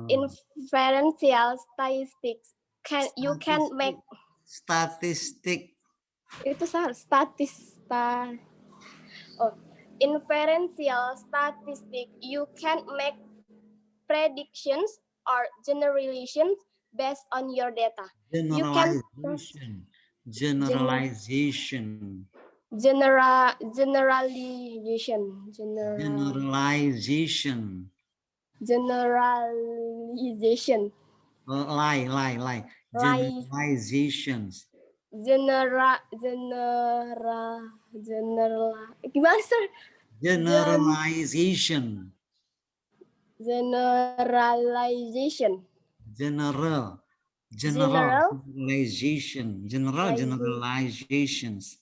[SPEAKER 10] Inferential statistics you can make
[SPEAKER 1] statistik.
[SPEAKER 10] Itu inferential statistic you can make predictions or generalizations based on your data.
[SPEAKER 1] Generalization. Generalizations.
[SPEAKER 10] Gimana, sir?
[SPEAKER 1] Generalization.
[SPEAKER 10] Generalization.
[SPEAKER 1] Generalizations.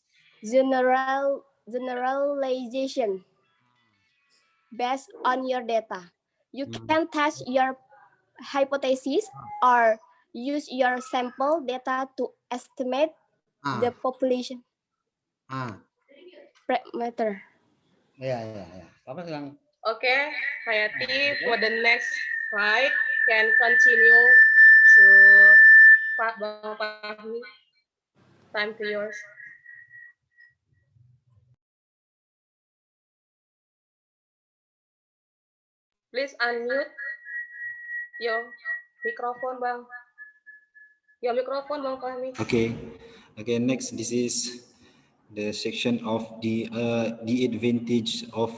[SPEAKER 10] generalization based on your data. You can test your hypothesis or use your sample data to estimate the population parameter.
[SPEAKER 1] Ya. Apa sekarang?
[SPEAKER 3] Okay, Hayati, for the next slide, can continue to Bang Fahmi. Time to yours. Please unmute your microphone, Bang. Your microphone, Bang Fahmi.
[SPEAKER 8] Okay. Next, this is the section of the advantage of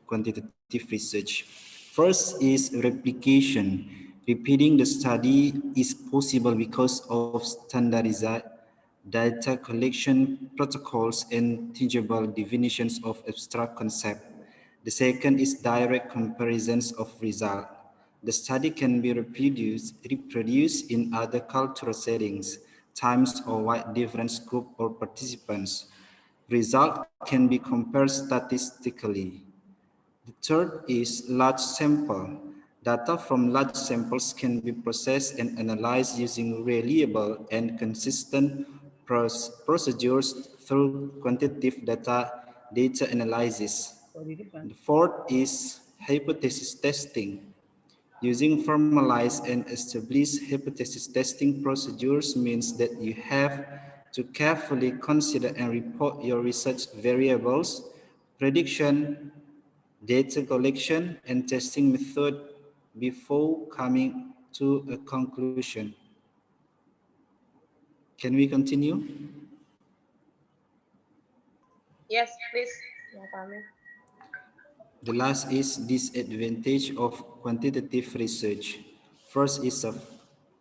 [SPEAKER 8] quantitative research. First is replication. Repeating the study is possible because of standardized data collection protocols and tangible definitions of abstract concepts. The second is direct comparisons of results. The study can be reproduced in other cultural settings, times, or wide different group or participants. Result can be compared statistically. The third is large sample. Data from large samples can be processed and analyzed using reliable and consistent procedures through quantitative data analysis. The fourth is hypothesis testing. Using formalized and established hypothesis testing procedures means that you have to carefully consider and report your research variables, prediction, data collection, and testing method before coming to a conclusion. Can we continue?
[SPEAKER 3] Yes, please, Bang Fahmi.
[SPEAKER 8] The last is disadvantage of quantitative research. First is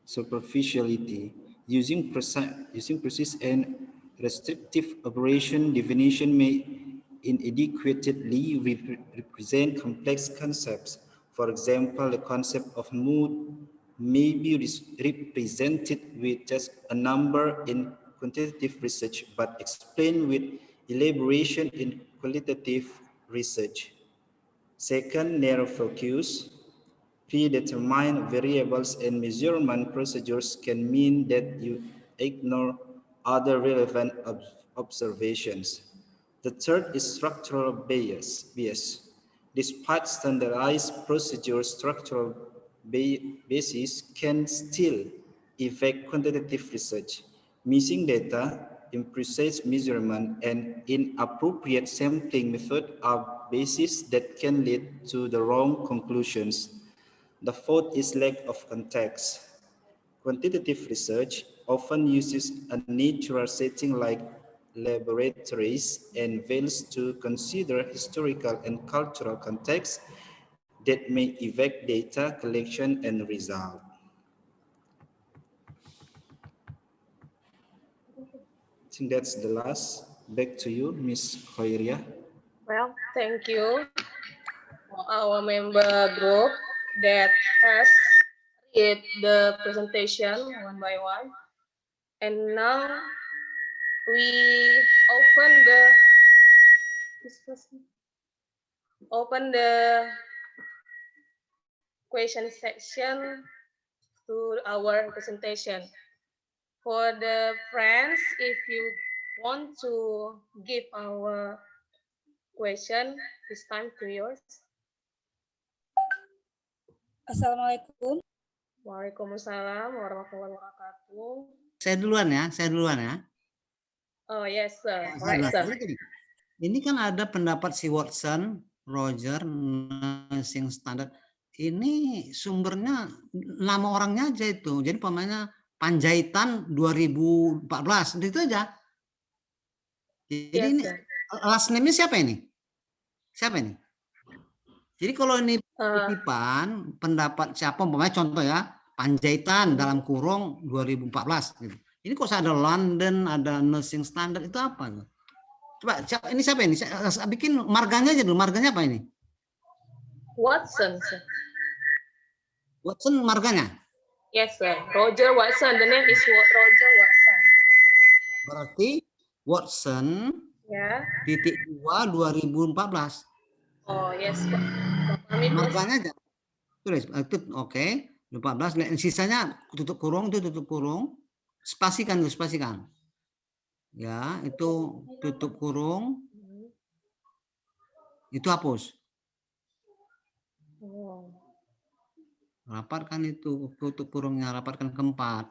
[SPEAKER 8] superficiality. Using precise and restrictive operation definition may inadequately represent complex concepts. For example, the concept of mood may be represented with just a number in quantitative research, but explained with elaboration in qualitative research. Second, narrow focus. Predetermined variables and measurement procedures can mean that you ignore other relevant observations. The third is structural bias. Despite standardized procedures, structural biases can still affect quantitative research. Missing data, imprecise measurement, and inappropriate sampling method are bases that can lead to the wrong conclusions. The fourth is lack of context. Quantitative research often uses a natural setting like laboratories and fails to consider historical and cultural context that may affect data collection and result. I think that's the last. Back to you, Ms. Khairia.
[SPEAKER 3] Well, thank you for our member group that has read the presentation one by one. And now we open the question section to our presentation. For the friends, if you want to give our question, this time to yours.
[SPEAKER 4] Assalamualaikum.
[SPEAKER 3] Waalaikumsalam warahmatullahi wabarakatuh.
[SPEAKER 1] Saya duluan ya.
[SPEAKER 3] Oh yes, sir.
[SPEAKER 1] Right, sir. Ini kan ada pendapat si Watson, Roger, nursing standard. Ini sumbernya nama orangnya aja itu. Jadi pemainnya Panjaitan 2014 itu aja. Jadi yes, ini last name-nya siapa ini? Jadi kalau ini titipan pendapat siapa, umpamanya contoh ya, Panjaitan dalam kurung 2014 gitu. Ini kok ada London, ada nursing standard, itu apa? Coba ini siapa ini? Saya bikin marganya aja dulu. Marganya apa ini?
[SPEAKER 3] Watson, sir.
[SPEAKER 1] Watson marganya?
[SPEAKER 3] Yes, sir. Roger Watson. The name is Roger Watson.
[SPEAKER 1] Berarti Watson
[SPEAKER 3] Ya.
[SPEAKER 1] Titik 2 2014.
[SPEAKER 3] Oh, yes, Pak. Kami
[SPEAKER 1] Markanya aja. Tulis itu oke. 14. Sisanya tutup kurung itu tutup kurung. Spasikan itu spasikan. Ya, itu tutup kurung. Itu hapus.
[SPEAKER 3] Oh.
[SPEAKER 1] Rapatkan itu tutup kurungnya, rapatkan keempat.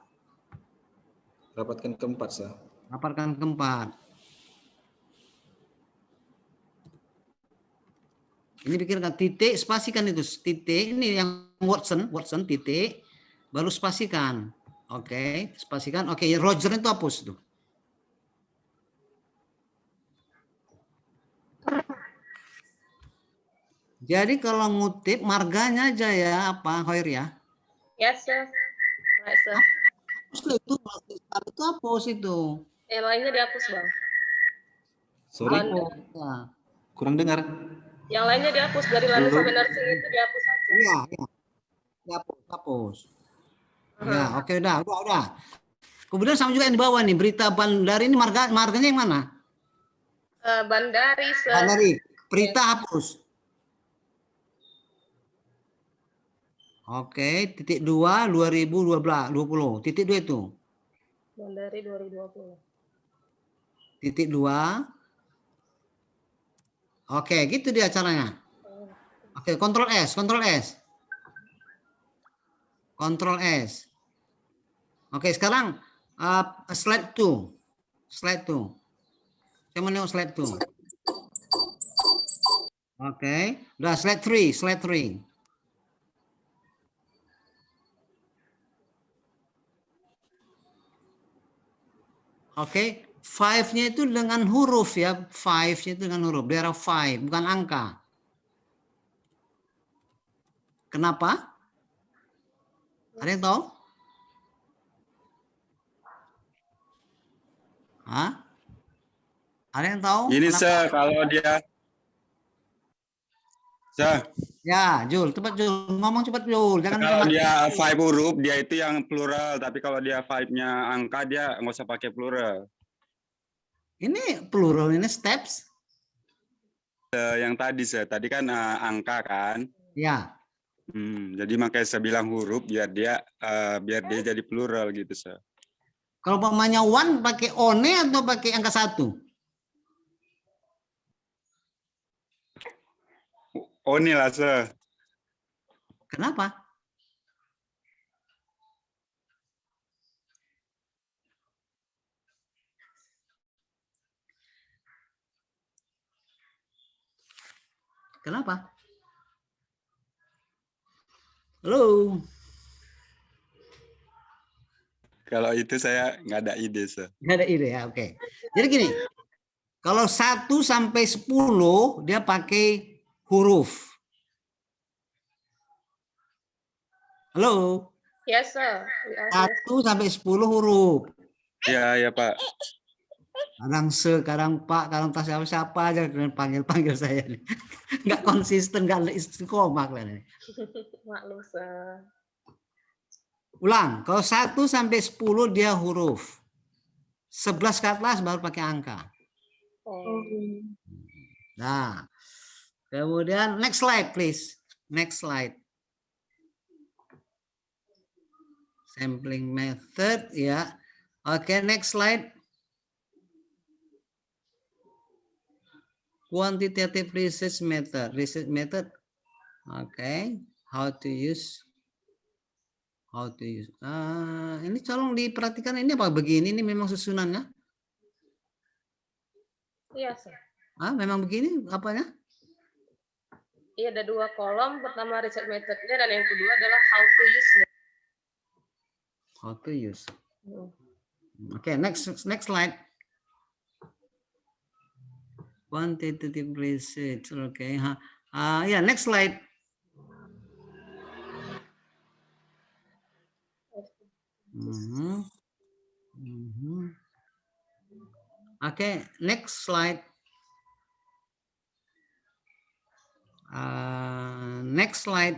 [SPEAKER 8] Rapatkan keempat, sah.
[SPEAKER 1] Rapatkan keempat. Ini pikirkan titik, spasikan itu titik. Ini yang Watson titik, baru spasikan. Oke, spasikan. Oke, Roger itu hapus tuh. Jadi kalau ngutip marganya aja ya, apa Hoir ya?
[SPEAKER 3] Yes, sir. Right, sir.
[SPEAKER 1] Hapus itu hapus itu.
[SPEAKER 3] Yang lainnya dihapus, Bang.
[SPEAKER 8] Sorry,
[SPEAKER 1] Ya.
[SPEAKER 8] kurang dengar.
[SPEAKER 3] Yang lainnya dihapus dari lalu sampai nursing itu dihapus aja.
[SPEAKER 1] Iya, iya. Hapus. Ya, oke udah. Kemudian sama juga yang di bawah nih, berita Bandari ini marganya yang mana?
[SPEAKER 3] Bandari, sir.
[SPEAKER 1] Bandari, berita hapus. Oke, titik 2 2020. Titik 2 itu.
[SPEAKER 3] Bandari 2020.
[SPEAKER 1] Titik 2. Oke, gitu dia caranya. Oke, Ctrl S. Ctrl S. Oke, sekarang slide 2. Saya mau nengok slide 2. Oke, udah slide 3. Oke, 5-nya itu dengan huruf ya. 5-nya itu dengan huruf. Daerah 5, bukan angka. Kenapa? Ada yang tahu? Hah? Ada yang tahu?
[SPEAKER 11] Ini
[SPEAKER 1] Kenapa?
[SPEAKER 11] sir, kalau dia sir,
[SPEAKER 1] Ya, Jul, cepat Jul. Ngomong cepat Jul. Jangan
[SPEAKER 11] kalau
[SPEAKER 1] mati.
[SPEAKER 11] dia 5 huruf dia itu yang plural, tapi kalau dia 5-nya angka dia nggak usah pakai plural.
[SPEAKER 1] Ini plural, ini steps.
[SPEAKER 11] Yang tadi sir, tadi kan angka kan.
[SPEAKER 1] Ya.
[SPEAKER 11] Jadi makanya saya bilang huruf biar dia jadi plural gitu sir.
[SPEAKER 1] Kalau umpamanya one pakai one atau pakai angka 1?
[SPEAKER 11] One lah sir.
[SPEAKER 1] Kenapa? Kenapa? Halo.
[SPEAKER 11] Kalau itu saya nggak ada ide sir.
[SPEAKER 1] Nggak ada ide ya, oke. Jadi gini, kalau 1 sampai 10 dia pakai huruf. Halo.
[SPEAKER 3] Yes, sir.
[SPEAKER 1] 1 sampai 10 huruf.
[SPEAKER 11] Iya Pak.
[SPEAKER 1] Kadang kadang Pak, kadang tas siapa aja panggil saya nih. Nggak konsisten, nggak istiqomah kalian.
[SPEAKER 3] Maklum, sir.
[SPEAKER 1] Ulang, kalau 1 sampai 10 dia huruf. 11 ke atas baru pakai angka. Nah, kemudian next slide please. Next slide. Sampling method ya. Oke, next slide. Quantitative research method. Oke, how to use. Ini tolong diperhatikan, ini apa begini, ini memang susunannya?
[SPEAKER 3] Iya, sir.
[SPEAKER 1] Memang begini apanya?
[SPEAKER 3] Iya, ada 2 kolom. Pertama research methodnya dan yang kedua adalah how to use-nya.
[SPEAKER 1] How to use. Oke, next slide. Quantitative research. Oke. Ya, next slide. Oke, next slide. Next slide.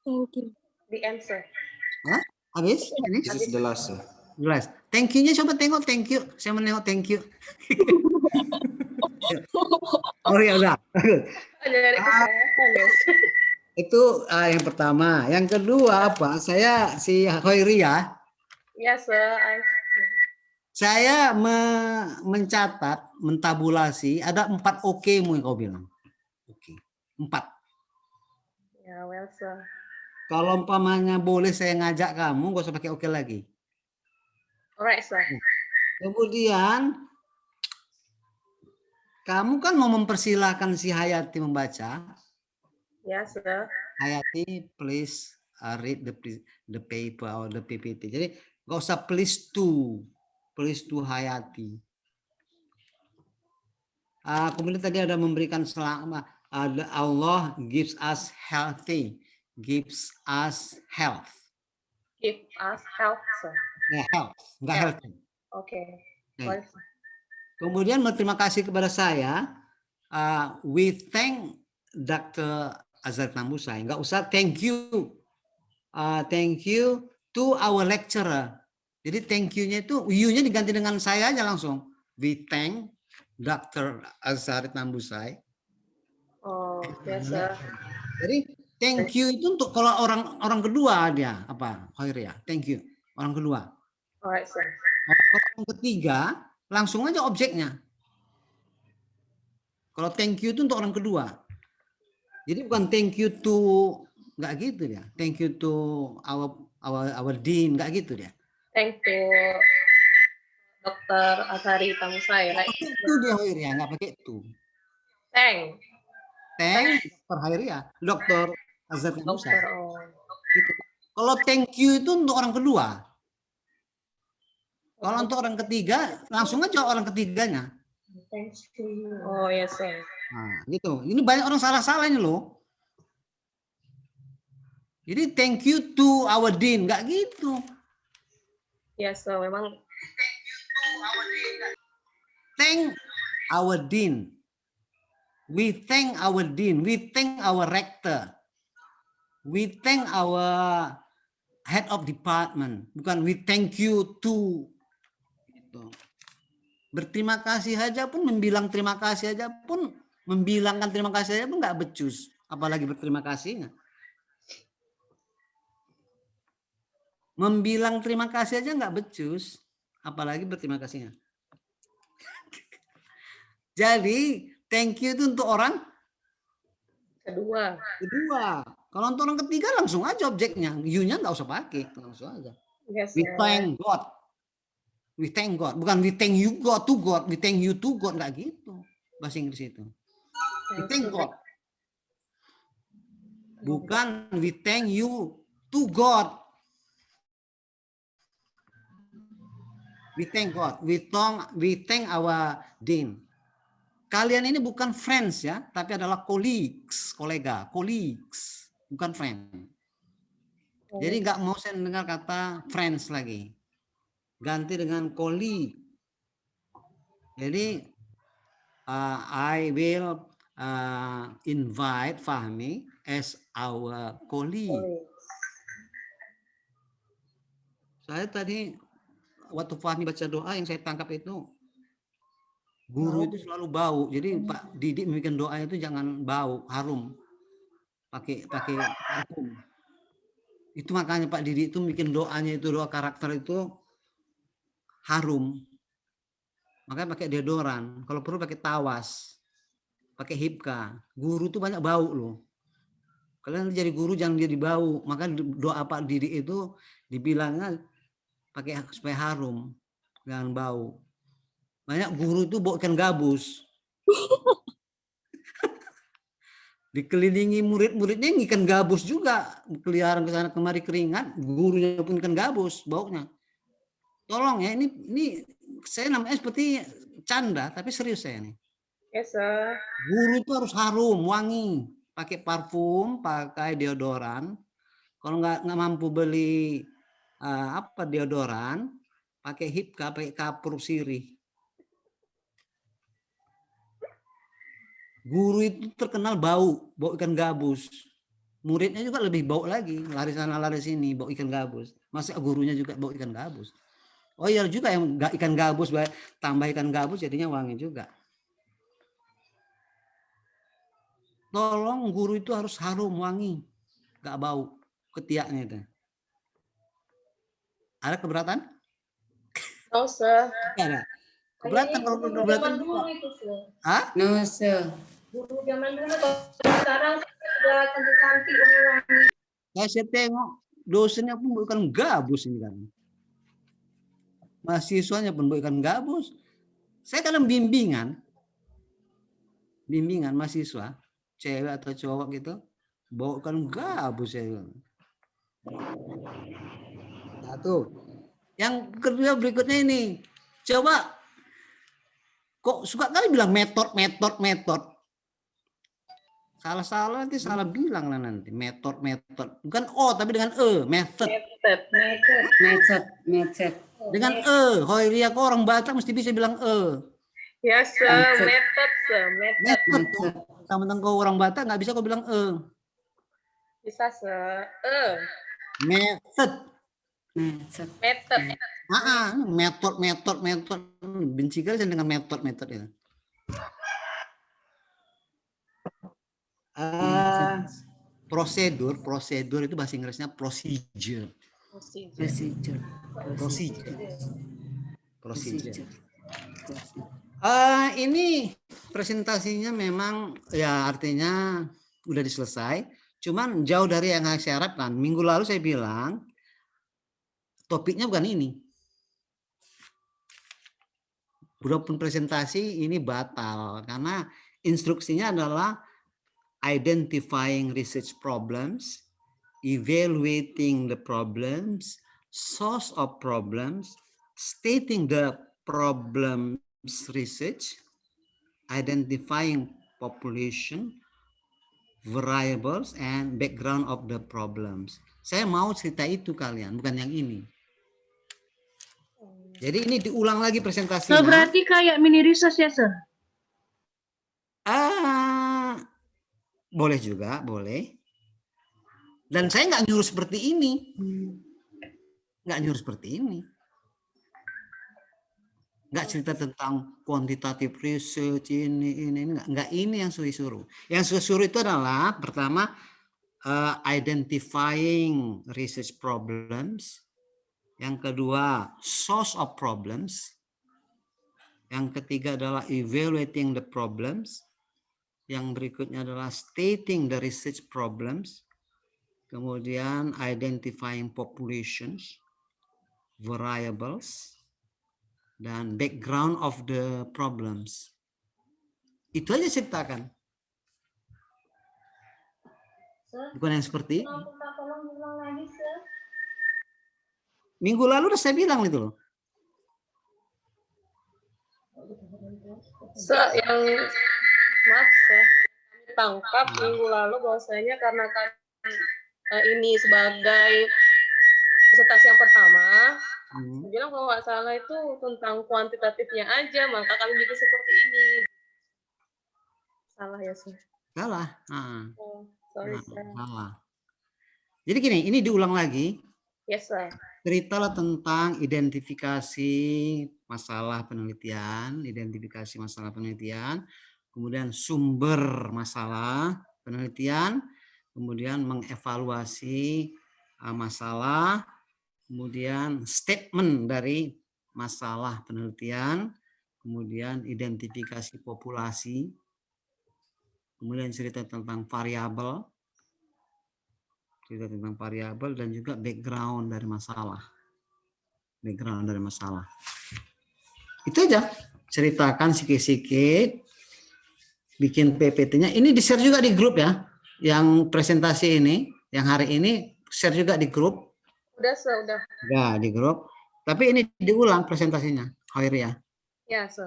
[SPEAKER 10] Thank you.
[SPEAKER 3] The answer.
[SPEAKER 1] Habis?
[SPEAKER 8] This is the last.
[SPEAKER 1] Jelas. Thank you-nya coba tengok thank you. Saya menengok thank you. Oh ya udah.
[SPEAKER 3] Dari kesehatan ya.
[SPEAKER 1] Itu yang pertama. Yang kedua apa? Saya si Hoiria.
[SPEAKER 3] Yes, sir.
[SPEAKER 1] Saya mencatat, mentabulasi ada 4 oke-mu yang kau bilang. Oke. 4.
[SPEAKER 3] Ya, well, sir.
[SPEAKER 1] Kalau umpamanya boleh saya ngajak kamu, gak usah pakai oke lagi.
[SPEAKER 3] Alright, sir.
[SPEAKER 1] Kemudian kamu kan mau mempersilahkan si Hayati membaca.
[SPEAKER 3] Yes, sir.
[SPEAKER 1] Hayati, please read the paper or the PPT. Jadi gak usah please to Hayati. Kemudian tadi ada memberikan selamat. Allah gives us healthy, gives us health.
[SPEAKER 3] Give us health, sir.
[SPEAKER 1] Ya, health, enggak healthy.
[SPEAKER 3] Oke.
[SPEAKER 1] Okay. Kemudian berterima kasih kepada saya. We thank Dr. Azhar Tambusai. Enggak usah thank you. Thank you to our lecturer. Jadi thank you-nya itu you-nya diganti dengan saya aja langsung. We thank Dr. Azhar Tambusai.
[SPEAKER 3] Oh, yes, sir.
[SPEAKER 1] Jadi thank you itu untuk kalau orang kedua dia apa? Hoiria. Thank you. Orang kedua.
[SPEAKER 3] Alright, sir.
[SPEAKER 1] Orang ketiga langsung aja objeknya. Kalau thank you itu untuk orang kedua. Jadi bukan thank you to nggak gitu dia. Thank you to our dean nggak gitu dia.
[SPEAKER 3] Thank you, Dr. Azhari Tambusai. Right?
[SPEAKER 1] Itu dia Hoiria nggak pakai itu.
[SPEAKER 3] Thank
[SPEAKER 1] Dr. Hoiria, Dr. Azhar Tambusai.
[SPEAKER 3] Oh.
[SPEAKER 1] Gitu. Kalau thank you itu untuk orang kedua. Kalau untuk orang ketiga, langsung aja orang ketiganya.
[SPEAKER 3] Thank you. Oh, yes, sir.
[SPEAKER 1] Nah, gitu. Ini banyak orang salah-salah ini loh. Jadi thank you to our dean, nggak gitu.
[SPEAKER 3] Yes, sir. Memang.
[SPEAKER 1] Thank our dean. We thank our dean. We thank our rector. We thank our head of department. Bukan we thank you to. Gitu. Berterima kasih aja pun, membilang terima kasih aja pun, membilangkan terima kasih aja pun nggak becus. Apalagi berterima kasihnya. Membilang terima kasih aja nggak becus. Apalagi berterima kasihnya. Jadi thank you itu untuk orang
[SPEAKER 3] kedua.
[SPEAKER 1] Kalau untuk orang ketiga langsung aja objeknya. You-nya nggak usah pakai. Langsung aja.
[SPEAKER 3] Yes,
[SPEAKER 1] we thank God. We thank God. Bukan we thank you God to God. We thank you to God. Nggak gitu. Bahasa Inggris itu. We thank God. Bukan we thank you to God. We thank God. We thank our dean. Kalian ini bukan friends ya, tapi adalah colleagues, kolega, colleagues, bukan friend. Jadi nggak mau saya dengar kata friends lagi, ganti dengan colleague. Jadi I will invite Fahmi as our colleague. Saya tadi waktu Fahmi baca doa yang saya tangkap itu. Guru itu selalu bau, jadi Pak Didik membuat doa itu jangan bau, harum, pakai parfum. Itu makanya Pak Didik itu bikin doanya itu, doa karakter itu harum. Makanya pakai deodoran, kalau perlu pakai tawas, pakai hipka. Guru itu banyak bau loh. Kalian jadi guru jangan jadi bau. Maka doa Pak Didik itu dibilangnya pakai supaya harum, jangan bau. Banyak guru itu bawa ikan gabus. Dikelilingi murid-muridnya ikan gabus juga. Keliaran ke sana kemari keringat, gurunya pun ikan gabus baunya. Tolong ya, ini saya namanya seperti canda, tapi serius saya nih.
[SPEAKER 3] Yes, sir.
[SPEAKER 1] Guru itu harus harum, wangi. Pakai parfum, pakai deodoran. Kalau nggak mampu beli deodoran, pakai hipka, pakai kapur sirih. Guru itu terkenal bau ikan gabus. Muridnya juga lebih bau lagi, lari sana lari sini, bau ikan gabus. Masa gurunya juga bau ikan gabus? Oh iya juga yang ikan gabus, tambah ikan gabus jadinya wangi juga. Tolong guru itu harus harum, wangi, nggak bau ketiaknya itu. Ada keberatan?
[SPEAKER 3] No, sir.
[SPEAKER 1] Nggak ada. Keberatan kalau
[SPEAKER 9] Guru
[SPEAKER 1] keberatan
[SPEAKER 9] zaman
[SPEAKER 1] juga.
[SPEAKER 9] dulu itu, sir.
[SPEAKER 1] Hah?
[SPEAKER 12] No, sir.
[SPEAKER 9] Guru zaman dulu, kalau sekarang sudah cantik-cantik wangi-wangi.
[SPEAKER 1] Ya, saya tengok dosennya pun bukan gabus ini kan. Mahasiswanya pun bukan gabus. Saya kadang bimbingan mahasiswa, cewek atau cowok gitu, bawakan gabus saya. Satu. Yang kedua berikutnya ini, coba kok suka kali bilang metode. Salah nanti salah bilang lah nanti metode. Bukan O tapi dengan E, method. Dengan E, Hoiria kok orang Batak mesti bisa bilang E.
[SPEAKER 3] Yes, sir. Method, sir.
[SPEAKER 1] Method. Sama-sama kau orang Batak nggak bisa kau bilang E.
[SPEAKER 3] Bisa, sir.
[SPEAKER 1] Method. Metode. Benci kali saya dengan metode itu. Prosedur itu bahasa Inggrisnya procedure. Ini presentasinya memang ya artinya udah diselesai, cuman jauh dari yang saya harapkan. Minggu lalu saya bilang topiknya bukan ini. Walaupun presentasi ini batal karena instruksinya adalah identifying research problems, evaluating the problems, source of problems, stating the problems research, identifying population, variables, and background of the problems. Saya mau cerita itu kalian, bukan yang ini. Jadi ini diulang lagi presentasinya.
[SPEAKER 12] Berarti kayak mini research ya, sir?
[SPEAKER 1] Boleh juga, boleh. Dan saya nggak nyuruh seperti ini. Nggak nyuruh seperti ini. Nggak cerita tentang quantitative research, ini. Nggak ini yang suruh. Yang suruh itu adalah, pertama, identifying research problems. Yang kedua, source of problems. Yang ketiga adalah evaluating the problems. Yang berikutnya adalah stating the research problems. Kemudian identifying populations, variables, dan background of the problems. Itu aja ceritakan. Bukan yang seperti ini. Minggu lalu udah saya bilang itu loh.
[SPEAKER 3] Yang maaf, saya tangkap minggu lalu bahwasanya karena kan ini sebagai presentasi yang pertama, bilang kalau nggak salah itu tentang kuantitatifnya aja, maka kami bikin seperti ini. Salah ya, sir?
[SPEAKER 1] Salah.
[SPEAKER 3] Sorry, sir.
[SPEAKER 1] Salah. Jadi gini, ini diulang lagi.
[SPEAKER 3] Yes, sir.
[SPEAKER 1] Ceritalah tentang identifikasi masalah penelitian, kemudian sumber masalah penelitian, kemudian mengevaluasi masalah, kemudian statement dari masalah penelitian, kemudian identifikasi populasi, kemudian cerita tentang variabel, dan juga background dari masalah. Itu aja, ceritakan sikit-sikit, bikin PPT-nya. Ini di-share juga di grup ya, yang presentasi ini, yang hari ini share juga di grup.
[SPEAKER 3] Udah, sir, udah.
[SPEAKER 1] Ya, di grup. Tapi ini diulang presentasinya, Hoiria.
[SPEAKER 3] Ya, sir.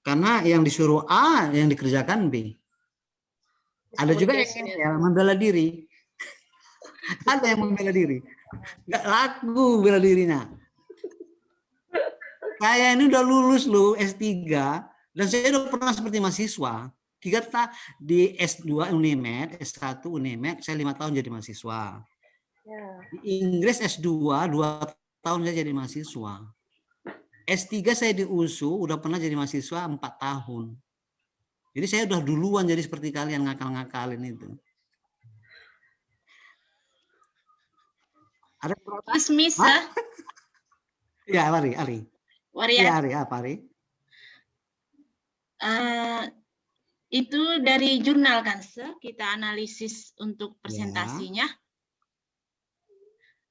[SPEAKER 1] Karena yang disuruh A, yang dikerjakan B. Ada juga yang membela diri. Ada yang membela diri. Nggak laku bela dirinya. Saya ini udah lulus loh S3. Dan saya udah pernah seperti mahasiswa. Di S2 Unimed, S1 Unimed, saya 5 tahun jadi mahasiswa. Di Inggris S2 2 tahun saya jadi mahasiswa. S3 saya di USU udah pernah jadi mahasiswa 4 tahun. Jadi saya udah duluan jadi seperti kalian ngakal-ngakalin itu. Ada
[SPEAKER 7] Mas Misa,
[SPEAKER 1] ya, Ari.
[SPEAKER 7] Waria.
[SPEAKER 1] Ya, Ari, apa Ari?
[SPEAKER 7] Itu dari jurnal kan, Sir? Kita analisis untuk presentasinya.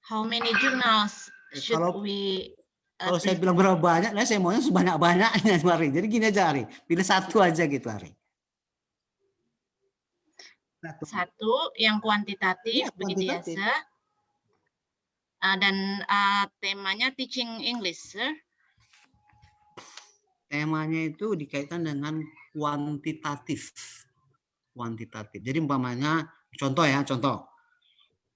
[SPEAKER 7] How many journals should we
[SPEAKER 1] Kalau saya bilang berapa banyak, nah saya maunya sebanyak-banyaknya, Ari. Jadi gini aja, Ari. Pilih satu aja gitu, Ari.
[SPEAKER 7] Satu yang kuantitatif,
[SPEAKER 1] Iya,
[SPEAKER 7] begitu ya,
[SPEAKER 1] kuantitatif.
[SPEAKER 7] Sir? Dan temanya teaching English, Sir?
[SPEAKER 1] Temanya itu dikaitkan dengan kuantitatif. Kuantitatif. Jadi umpamanya, contoh.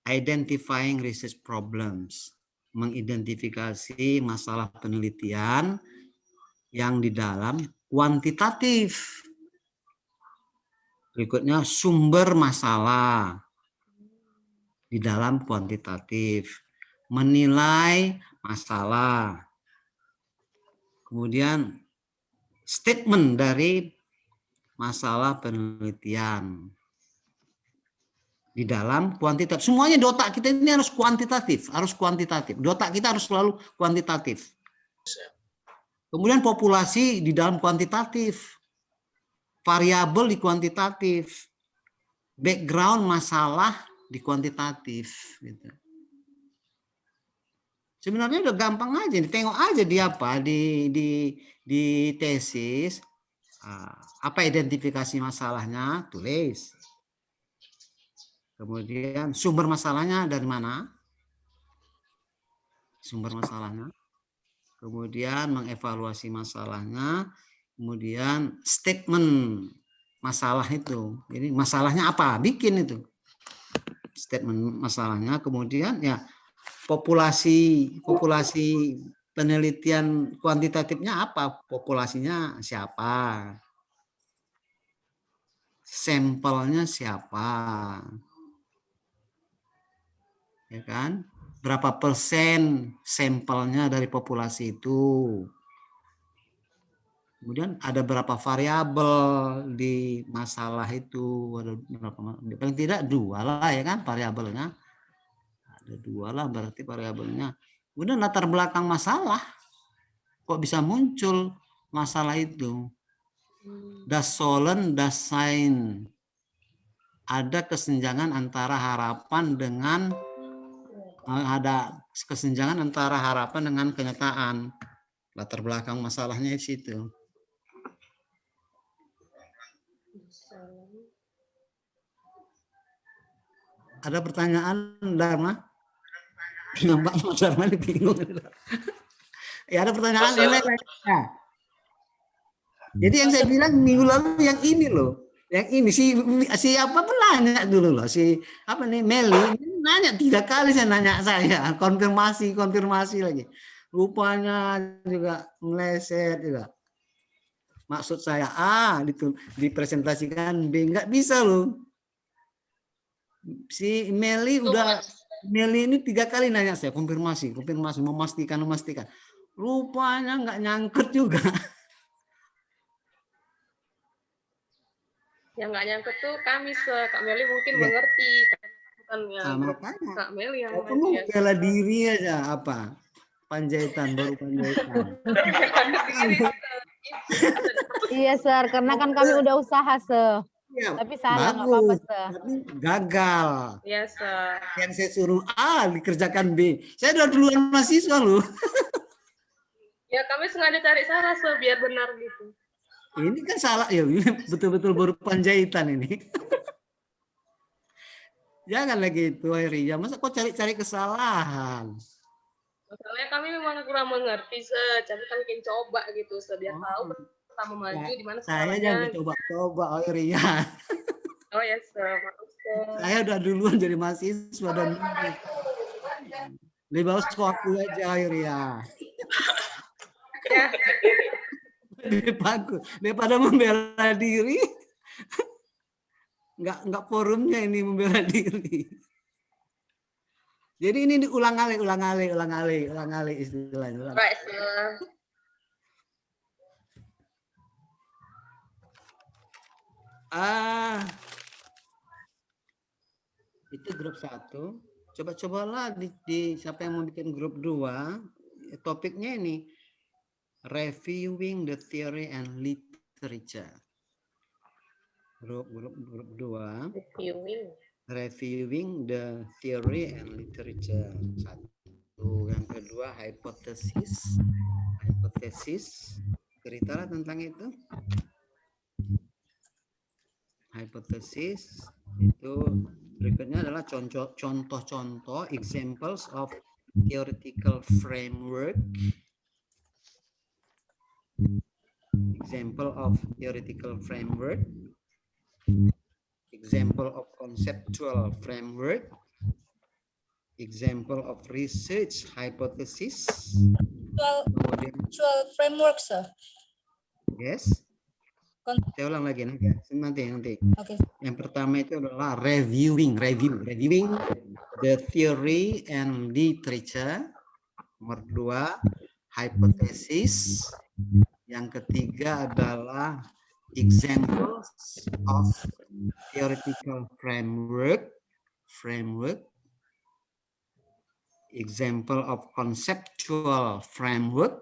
[SPEAKER 1] Identifying research problems. Mengidentifikasi masalah penelitian yang di dalam kuantitatif. Berikutnya sumber masalah di dalam kuantitatif. Menilai masalah. Kemudian statement dari masalah penelitian di dalam kuantitatif. Semuanya di otak kita ini harus kuantitatif. Di otak kita harus selalu kuantitatif. Kemudian populasi di dalam kuantitatif. Variabel di kuantitatif. Background masalah di kuantitatif. Gitu. Sebenarnya udah gampang aja, tengok aja di apa di tesis apa identifikasi masalahnya, tulis. Kemudian sumber masalahnya dari mana? Sumber masalahnya. Kemudian mengevaluasi masalahnya, kemudian statement masalah itu. Jadi masalahnya apa? Bikin itu. Statement masalahnya, kemudian ya populasi penelitian kuantitatifnya apa? Populasinya siapa? Sampelnya siapa? Ya kan? Berapa persen sampelnya dari populasi itu? Kemudian ada berapa variabel di masalah itu? Ada berapa? Paling tidak 2 lah ya kan variabelnya. Ada 2 lah berarti variabelnya. Kemudian latar belakang masalah. Kok bisa muncul masalah itu? Das Sollen, das Sein. Ada kesenjangan antara harapan dengan kenyataan. Latar belakang masalahnya di situ. Ada pertanyaan, Dharma? Nampak Mas Dharma bingung. Ya ada pertanyaan. Nah, jadi yang saya bilang minggu lalu yang ini loh. Yang ini si apa pun nanya dulu loh. Si apa nih Meli nanya 3 kali saya konfirmasi lagi. Rupanya juga meleset juga. Maksud saya A dipresentasikan B, nggak bisa loh. Si Meli ini 3 kali nanya saya konfirmasi, memastikan. Rupanya nggak nyangkut juga.
[SPEAKER 3] Yang nggak nyangkut tuh kami, Kak Meli mungkin mengerti. Bukan
[SPEAKER 1] Makanya.
[SPEAKER 3] Kak Meli yang
[SPEAKER 1] kamu bela diri aja apa? Panjaitan, baru panjaitan.
[SPEAKER 2] Iya, Sir, karena kan kami udah usaha, Sir.
[SPEAKER 1] Ya,
[SPEAKER 2] tapi salah, nggak apa-apa, Sir.
[SPEAKER 1] Tapi gagal.
[SPEAKER 3] Iya, Sir.
[SPEAKER 1] Yang saya suruh A dikerjakan B. Saya udah duluan mahasiswa loh.
[SPEAKER 3] Ya, kami sengaja cari salah, Sir, biar benar gitu.
[SPEAKER 1] Ini kan salah ya, betul-betul baru panjaitan ini. Janganlah gitu, Ria. Masa kok cari-cari kesalahan?
[SPEAKER 3] Masalahnya kami memang kurang mengerti, tapi kami ingin coba gitu, biar tahu pertama maju di mana
[SPEAKER 1] Saya jangan coba-coba, Ria.
[SPEAKER 3] Oh ya, maaf,
[SPEAKER 1] Saya udah duluan jadi mahasiswa dan lebih bagus kok aku aja, Ria.
[SPEAKER 3] Ya.
[SPEAKER 1] Daripada membela diri, nggak forumnya ini membela diri. Jadi ini diulang kali istilahnya.
[SPEAKER 3] Right, sir.
[SPEAKER 1] Itu grup 1. Coba-cobalah di siapa yang mau bikin grup 2, topiknya ini reviewing the theory and literature. Grup 2. Reviewing the theory and literature. 1. Yang kedua hypothesis. Ceritalah tentang itu. Hypothesis itu berikutnya adalah contoh-contoh examples of theoretical framework. Example of theoretical framework. Example of conceptual framework. Example of research hypothesis.
[SPEAKER 4] Conceptual framework, sir.
[SPEAKER 1] Yes. Saya ulang lagi nanti.
[SPEAKER 4] Okay.
[SPEAKER 1] Yang pertama itu adalah reviewing the theory and literature. Nomor 2 hypothesis. Yang ketiga adalah examples of theoretical framework. Example of conceptual framework.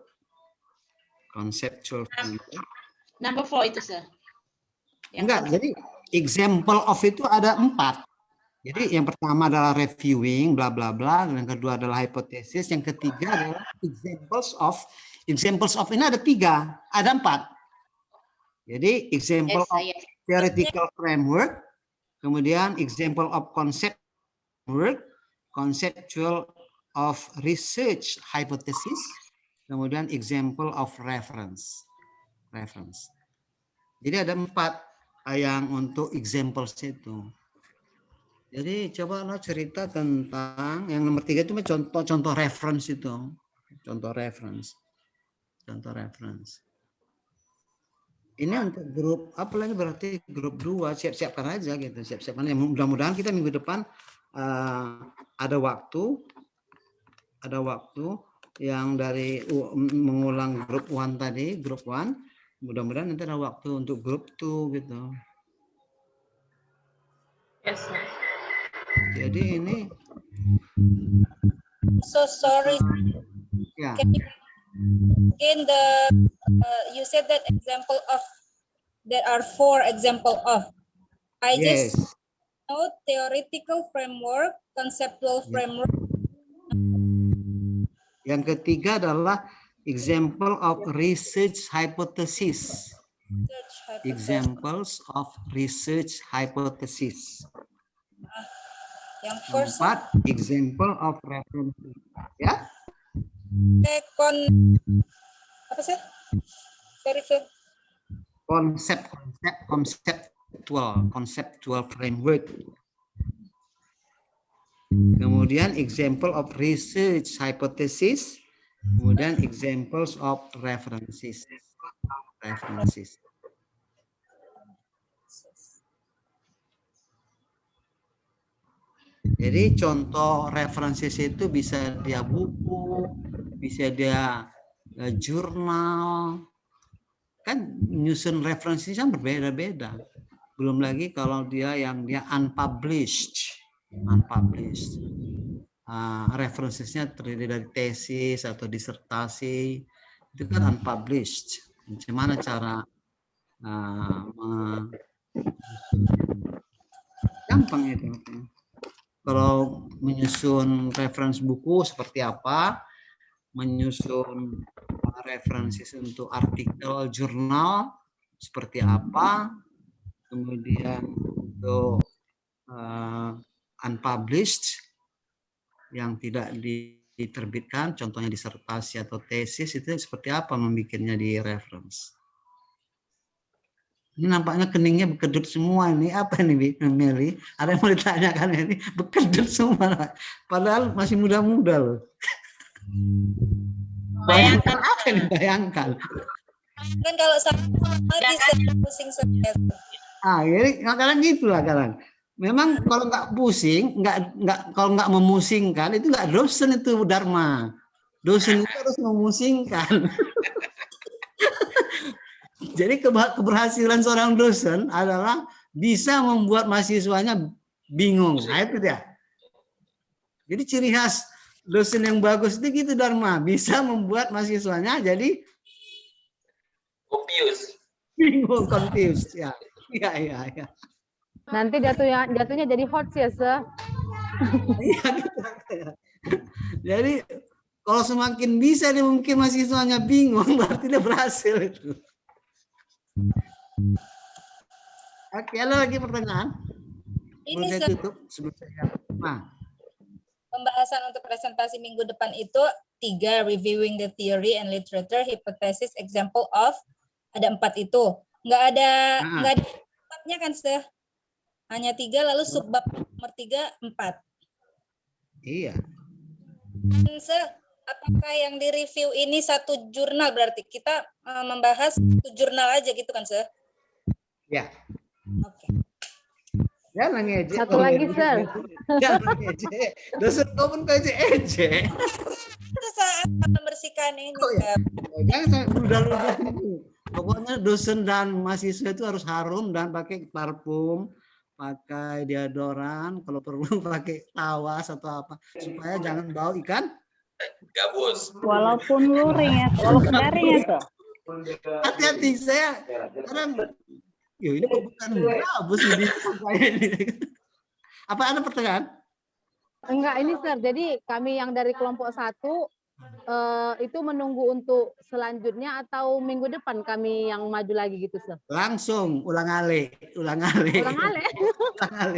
[SPEAKER 7] Number 4 itu, sir.
[SPEAKER 1] Enggak, jadi example of itu ada 4. Jadi yang pertama adalah reviewing, bla bla bla. Yang kedua adalah hypothesis. Yang ketiga adalah examples of ini ada 3, ada 4. Jadi example of theoretical framework, kemudian example of concept framework, conceptual of research hypothesis, kemudian example of reference. Jadi ada 4 yang untuk examples itu. Jadi cobalah cerita tentang yang nomor 3 itu contoh reference itu. Contoh reference. Ini untuk grup apa lagi, berarti grup 2 siap-siapkan aja gitu. Siap-siapkan. Ya, mudah-mudahan kita minggu depan ada waktu yang dari mengulang grup 1 tadi, grup 1. Mudah-mudahan nanti ada waktu untuk grup 2 gitu.
[SPEAKER 3] Yes, sir.
[SPEAKER 1] Jadi ini.
[SPEAKER 4] So sorry.
[SPEAKER 1] Ya.
[SPEAKER 4] Can you again you said that example of there are 4 example of. I just know theoretical framework, conceptual framework.
[SPEAKER 1] Yang ketiga adalah example of research hypothesis. Examples of research hypothesis.
[SPEAKER 4] Yang first,
[SPEAKER 1] 4 example of reference. Ya.
[SPEAKER 4] Apa sih? Sorry, sir.
[SPEAKER 1] Conceptual framework. Kemudian example of research hypothesis. Kemudian examples of references. Jadi contoh references itu bisa dia buku, bisa dia jurnal. Kan nyusun references kan berbeda-beda. Belum lagi kalau dia unpublished. Referensinya terdiri dari tesis atau disertasi, itu kan unpublished. Bagaimana cara gampang itu. Kalau menyusun referensi buku seperti apa, menyusun referensi untuk artikel jurnal seperti apa, kemudian untuk unpublished yang tidak diterbitkan, contohnya disertasi atau tesis, itu seperti apa membikinnya di reference. Ini nampaknya keningnya bekedut semua ini. Apa nih, Meli? Ada yang mau ditanyakan ini? Bekedut semua. Padahal masih muda-muda loh. Bayangkan apa ini? Bayangkan.
[SPEAKER 4] Kan kalau saya lagi pusing saya.
[SPEAKER 1] Jadi kadang gitulah kadang. Memang kalau nggak pusing, kalau nggak memusingkan itu nggak dosen itu Dharma. Dosen itu harus memusingkan. Jadi keberhasilan seorang dosen adalah bisa membuat mahasiswanya bingung. Nah, itu dia. Jadi ciri khas dosen yang bagus itu gitu Dharma, bisa membuat mahasiswanya jadi bingung, confused ya. Iya.
[SPEAKER 2] Nanti jatuhnya jadi hot ya, Sir.
[SPEAKER 1] Jadi kalau semakin bisa dia mungkin mahasiswanya bingung, berarti dia berhasil itu. Oke, ada lagi pertanyaan?
[SPEAKER 4] Ini
[SPEAKER 1] Boleh saya tutup sebelum saya. Nah,
[SPEAKER 4] pembahasan untuk presentasi minggu depan itu 3, reviewing the theory and literature, hypothesis, example of, ada 4 itu. Nggak ada 4-nya kan, Sir? Hanya 3, lalu subbab nomor 3, 4.
[SPEAKER 1] Iya.
[SPEAKER 4] Sir, apakah yang direview ini satu jurnal, berarti kita membahas satu jurnal aja gitu kan, Sir?
[SPEAKER 1] Ya.
[SPEAKER 4] Oke.
[SPEAKER 1] Jangan ngejek.
[SPEAKER 2] Satu lagi, Sir.
[SPEAKER 1] Jangan ngejek. Dosen kau pun kau ejek.
[SPEAKER 4] Itu saat membersihkan ini.
[SPEAKER 1] Jangan saya ludah-ludah ini. Pokoknya dosen dan mahasiswa itu harus harum dan pakai parfum, pakai deodoran, kalau perlu pakai tawas atau apa, supaya jangan bau ikan
[SPEAKER 13] gabus.
[SPEAKER 6] Walaupun luring ya, walaupun garing ya tuh.
[SPEAKER 1] Hati-hati, saya sekarang, ini bukan gabus ini. Apa ada pertanyaan?
[SPEAKER 2] Enggak, ini Sir. Jadi kami yang dari kelompok 1 itu menunggu untuk selanjutnya atau minggu depan kami yang maju lagi gitu, Sir?
[SPEAKER 1] Langsung ulang alik.
[SPEAKER 2] Ulang alik?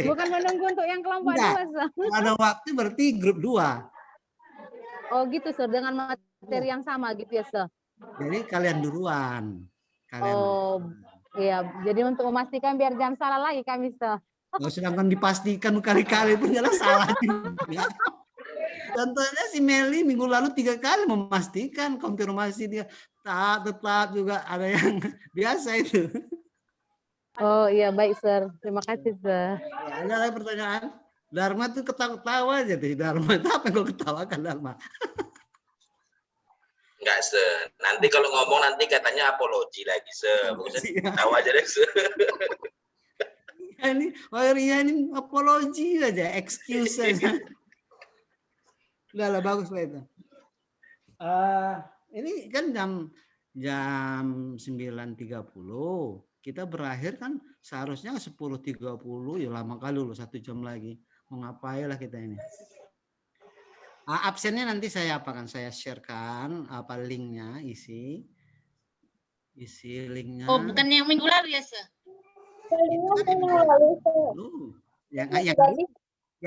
[SPEAKER 2] Bukan menunggu untuk yang kelompok 2, Sir.
[SPEAKER 1] Ada waktu berarti grup 2.
[SPEAKER 2] Oh gitu, Sir, dengan materi yang sama gitu ya, Sir?
[SPEAKER 1] Jadi kalian duluan.
[SPEAKER 2] Iya. Jadi untuk memastikan biar jangan salah lagi kami, Sir.
[SPEAKER 1] Sedangkan dipastikan berkali-kali pun jelas salah juga. Contohnya si Meli minggu lalu 3 kali memastikan konfirmasi dia tetap juga ada yang biasa itu.
[SPEAKER 2] Oh iya, baik, Sir. Terima kasih, Sir.
[SPEAKER 1] Ya, ada lagi pertanyaan? Dharma tuh ketawa-ketawa aja tuh. Dharma itu apa yang kau ketawakan, Dharma?
[SPEAKER 13] Enggak, Sir. Nanti kalau ngomong nanti katanya apologi lagi, Sir. Tahu aja deh, Sir.
[SPEAKER 1] Ini apologi aja, excuse aja. Udah lah, bagus lah itu. Ini kan jam 9.30. Kita berakhir kan seharusnya 10.30, ya lama kali loh, 1 jam lagi. Mau ngapain lah kita ini. Absennya nanti saya apakan, saya sharekan apa linknya, isi linknya.
[SPEAKER 7] Oh, bukan yang minggu lalu ya, Sir?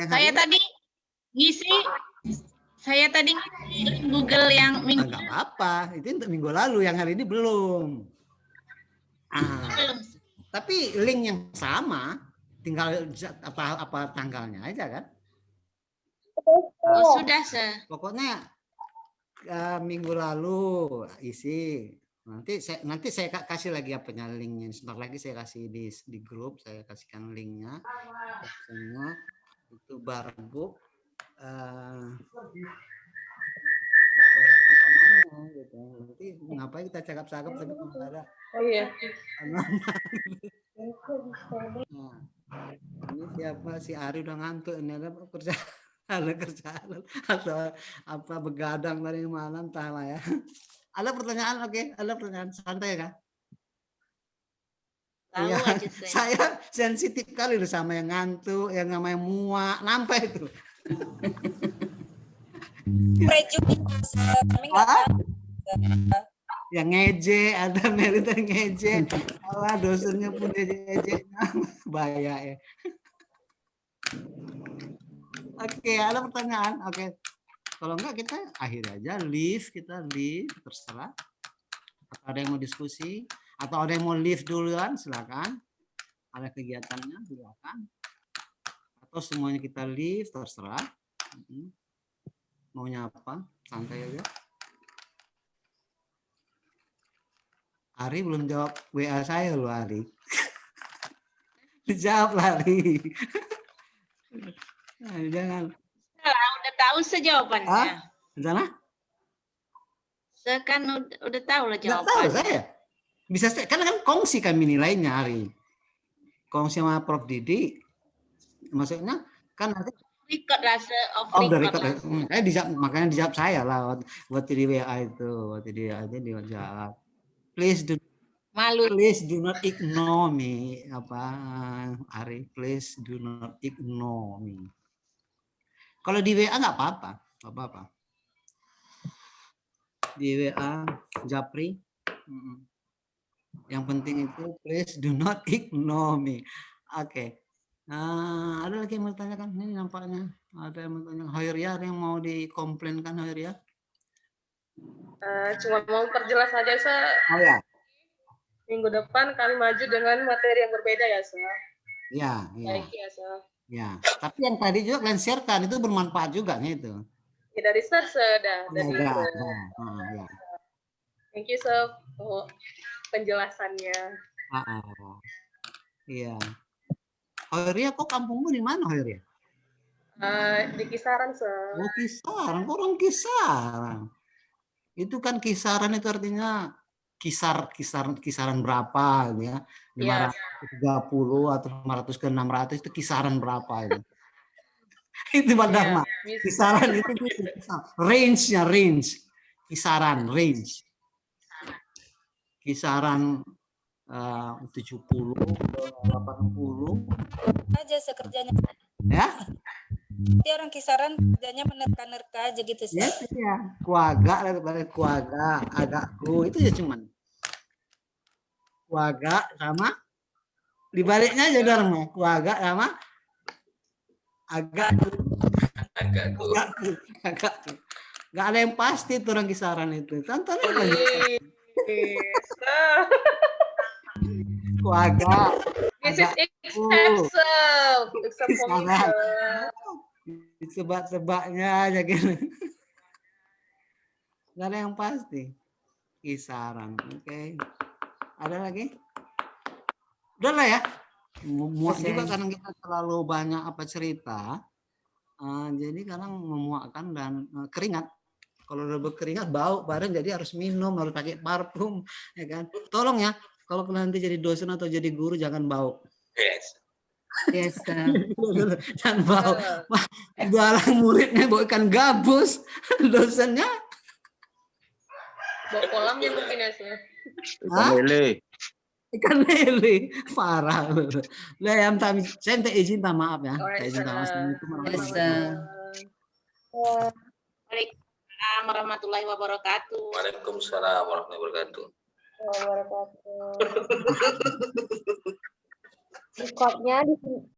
[SPEAKER 7] Saya tadi ngisi Google yang minggu
[SPEAKER 1] lalu. Enggak apa-apa, itu untuk minggu lalu, yang hari ini belum. Tapi link yang sama, tinggal apa tanggalnya aja kan?
[SPEAKER 7] Oh, sudah, Sir.
[SPEAKER 1] Pokoknya minggu lalu isi. Nanti saya kasih lagi apanya linknya. Sebentar lagi saya kasih di grup, saya kasihkan linknya. Semua itu barbuk. Gitu. Nanti ngapain kita cakap-cakap tapi nggak ada.
[SPEAKER 3] Oh iya.
[SPEAKER 1] Nah, ini siapa, si Ari udah ngantuk, ini ada kerjaan atau apa begadang dari malam, entahlah ya. Ada pertanyaan? Oke, ada pertanyaan, santai kan? Iya, saya sensitif kali loh sama yang ngantuk, yang namanya muak, nampak itu. Yang ngeje, ada Melita ngeje, Allah dosennya pun ngeje, bahaya ya. Oke, ada pertanyaan? Oke, kalau enggak kita akhir aja, kita leave, terserah. Atau ada yang mau diskusi, atau ada yang mau leave duluan, silakan. Ada kegiatannya, silakan. Atau semuanya kita leave, terserah. Maunya apa? Santai aja. Ari belum jawab WA saya loh, Ari. Dijawab lah, Ari. Nah, jangan.
[SPEAKER 7] Nah, udah tahu sejawabannya.
[SPEAKER 1] Sana?
[SPEAKER 7] Kan udah tahu lah
[SPEAKER 1] Nggak tahu
[SPEAKER 7] jawabannya.
[SPEAKER 1] saya. Bisa kan kongsi kami nilainya hari. Kongsi sama Prof Didi. Maksudnya kan nanti
[SPEAKER 7] Record lah,
[SPEAKER 1] udah
[SPEAKER 7] record
[SPEAKER 1] record. Makanya dijawab saya lah waktu di WA itu. Waktu di WA itu dijawab. Please do not ignore me. Ari, please do not ignore me. Kalau di WA nggak apa-apa. Di WA Japri. Yang penting itu please do not ignore me. Oke. Ada lagi yang mau ditanyakan? Ini nampaknya ada yang mau tanya. Hoiria, ada yang mau dikomplainkan Hoiria?
[SPEAKER 3] Cuma mau perjelas saja, Sir.
[SPEAKER 1] Oh ya.
[SPEAKER 3] Minggu depan kami maju dengan materi yang berbeda ya, Sir.
[SPEAKER 1] Iya.
[SPEAKER 3] Baik ya, Sir.
[SPEAKER 1] Ya. Tapi yang tadi juga kalian share-kan itu bermanfaat juga nih itu.
[SPEAKER 3] Ya, dari Sir, sudah.
[SPEAKER 1] Ya.
[SPEAKER 3] Thank you, Sir, untuk penjelasannya.
[SPEAKER 1] Iya. Hoiria, kok kampungmu di mana, Hoiria?
[SPEAKER 3] Di Kisaran, Sir.
[SPEAKER 1] Oh, Kisaran. Kok orang Kisaran? Itu kan kisaran itu artinya kisaran berapa gitu ya. 530 atau 500 ke 600 itu kisaran berapa itu. Itu padahal kisaran itu range-nya, kisaran range. Kisaran 70 ke 80
[SPEAKER 4] aja sekerjanya.
[SPEAKER 1] Ya.
[SPEAKER 4] Dia orang Kisaran kerjanya menerka-nerka aja gitu sih.
[SPEAKER 1] Ya. Kuaga daripada kuaga, agakku itu ya cuman. Kuaga sama dibaliknya aja Dharma. Kuaga sama agakku. Gak ada yang pasti tuh orang Kisaran itu. Contohnya lagi. Kuaga.
[SPEAKER 3] This is exception.
[SPEAKER 1] Sebak-sebaknya aja gitu. Gak ada yang pasti. Kisaran. Oke. Ada lagi? Udah lah ya. Muak juga karena kita terlalu banyak cerita. Jadi kadang memuakkan dan keringat. Kalau udah berkeringat bau bareng jadi harus minum, harus pakai parfum, ya kan? Tolong ya, kalau nanti jadi dosen atau jadi guru jangan bau.
[SPEAKER 3] Yes.
[SPEAKER 1] Jangan bau. Jualan muridnya bau ikan gabus, dosennya
[SPEAKER 3] bau kolamnya mungkin ya, Sir.
[SPEAKER 1] Ikan lele, parah. Lah yang saya minta izin, maaf ya. Saya izin
[SPEAKER 7] Waalaikumsalam warahmatullahi wabarakatuh.
[SPEAKER 13] Waalaikumsalam warahmatullahi wabarakatuh.
[SPEAKER 9] Recordnya di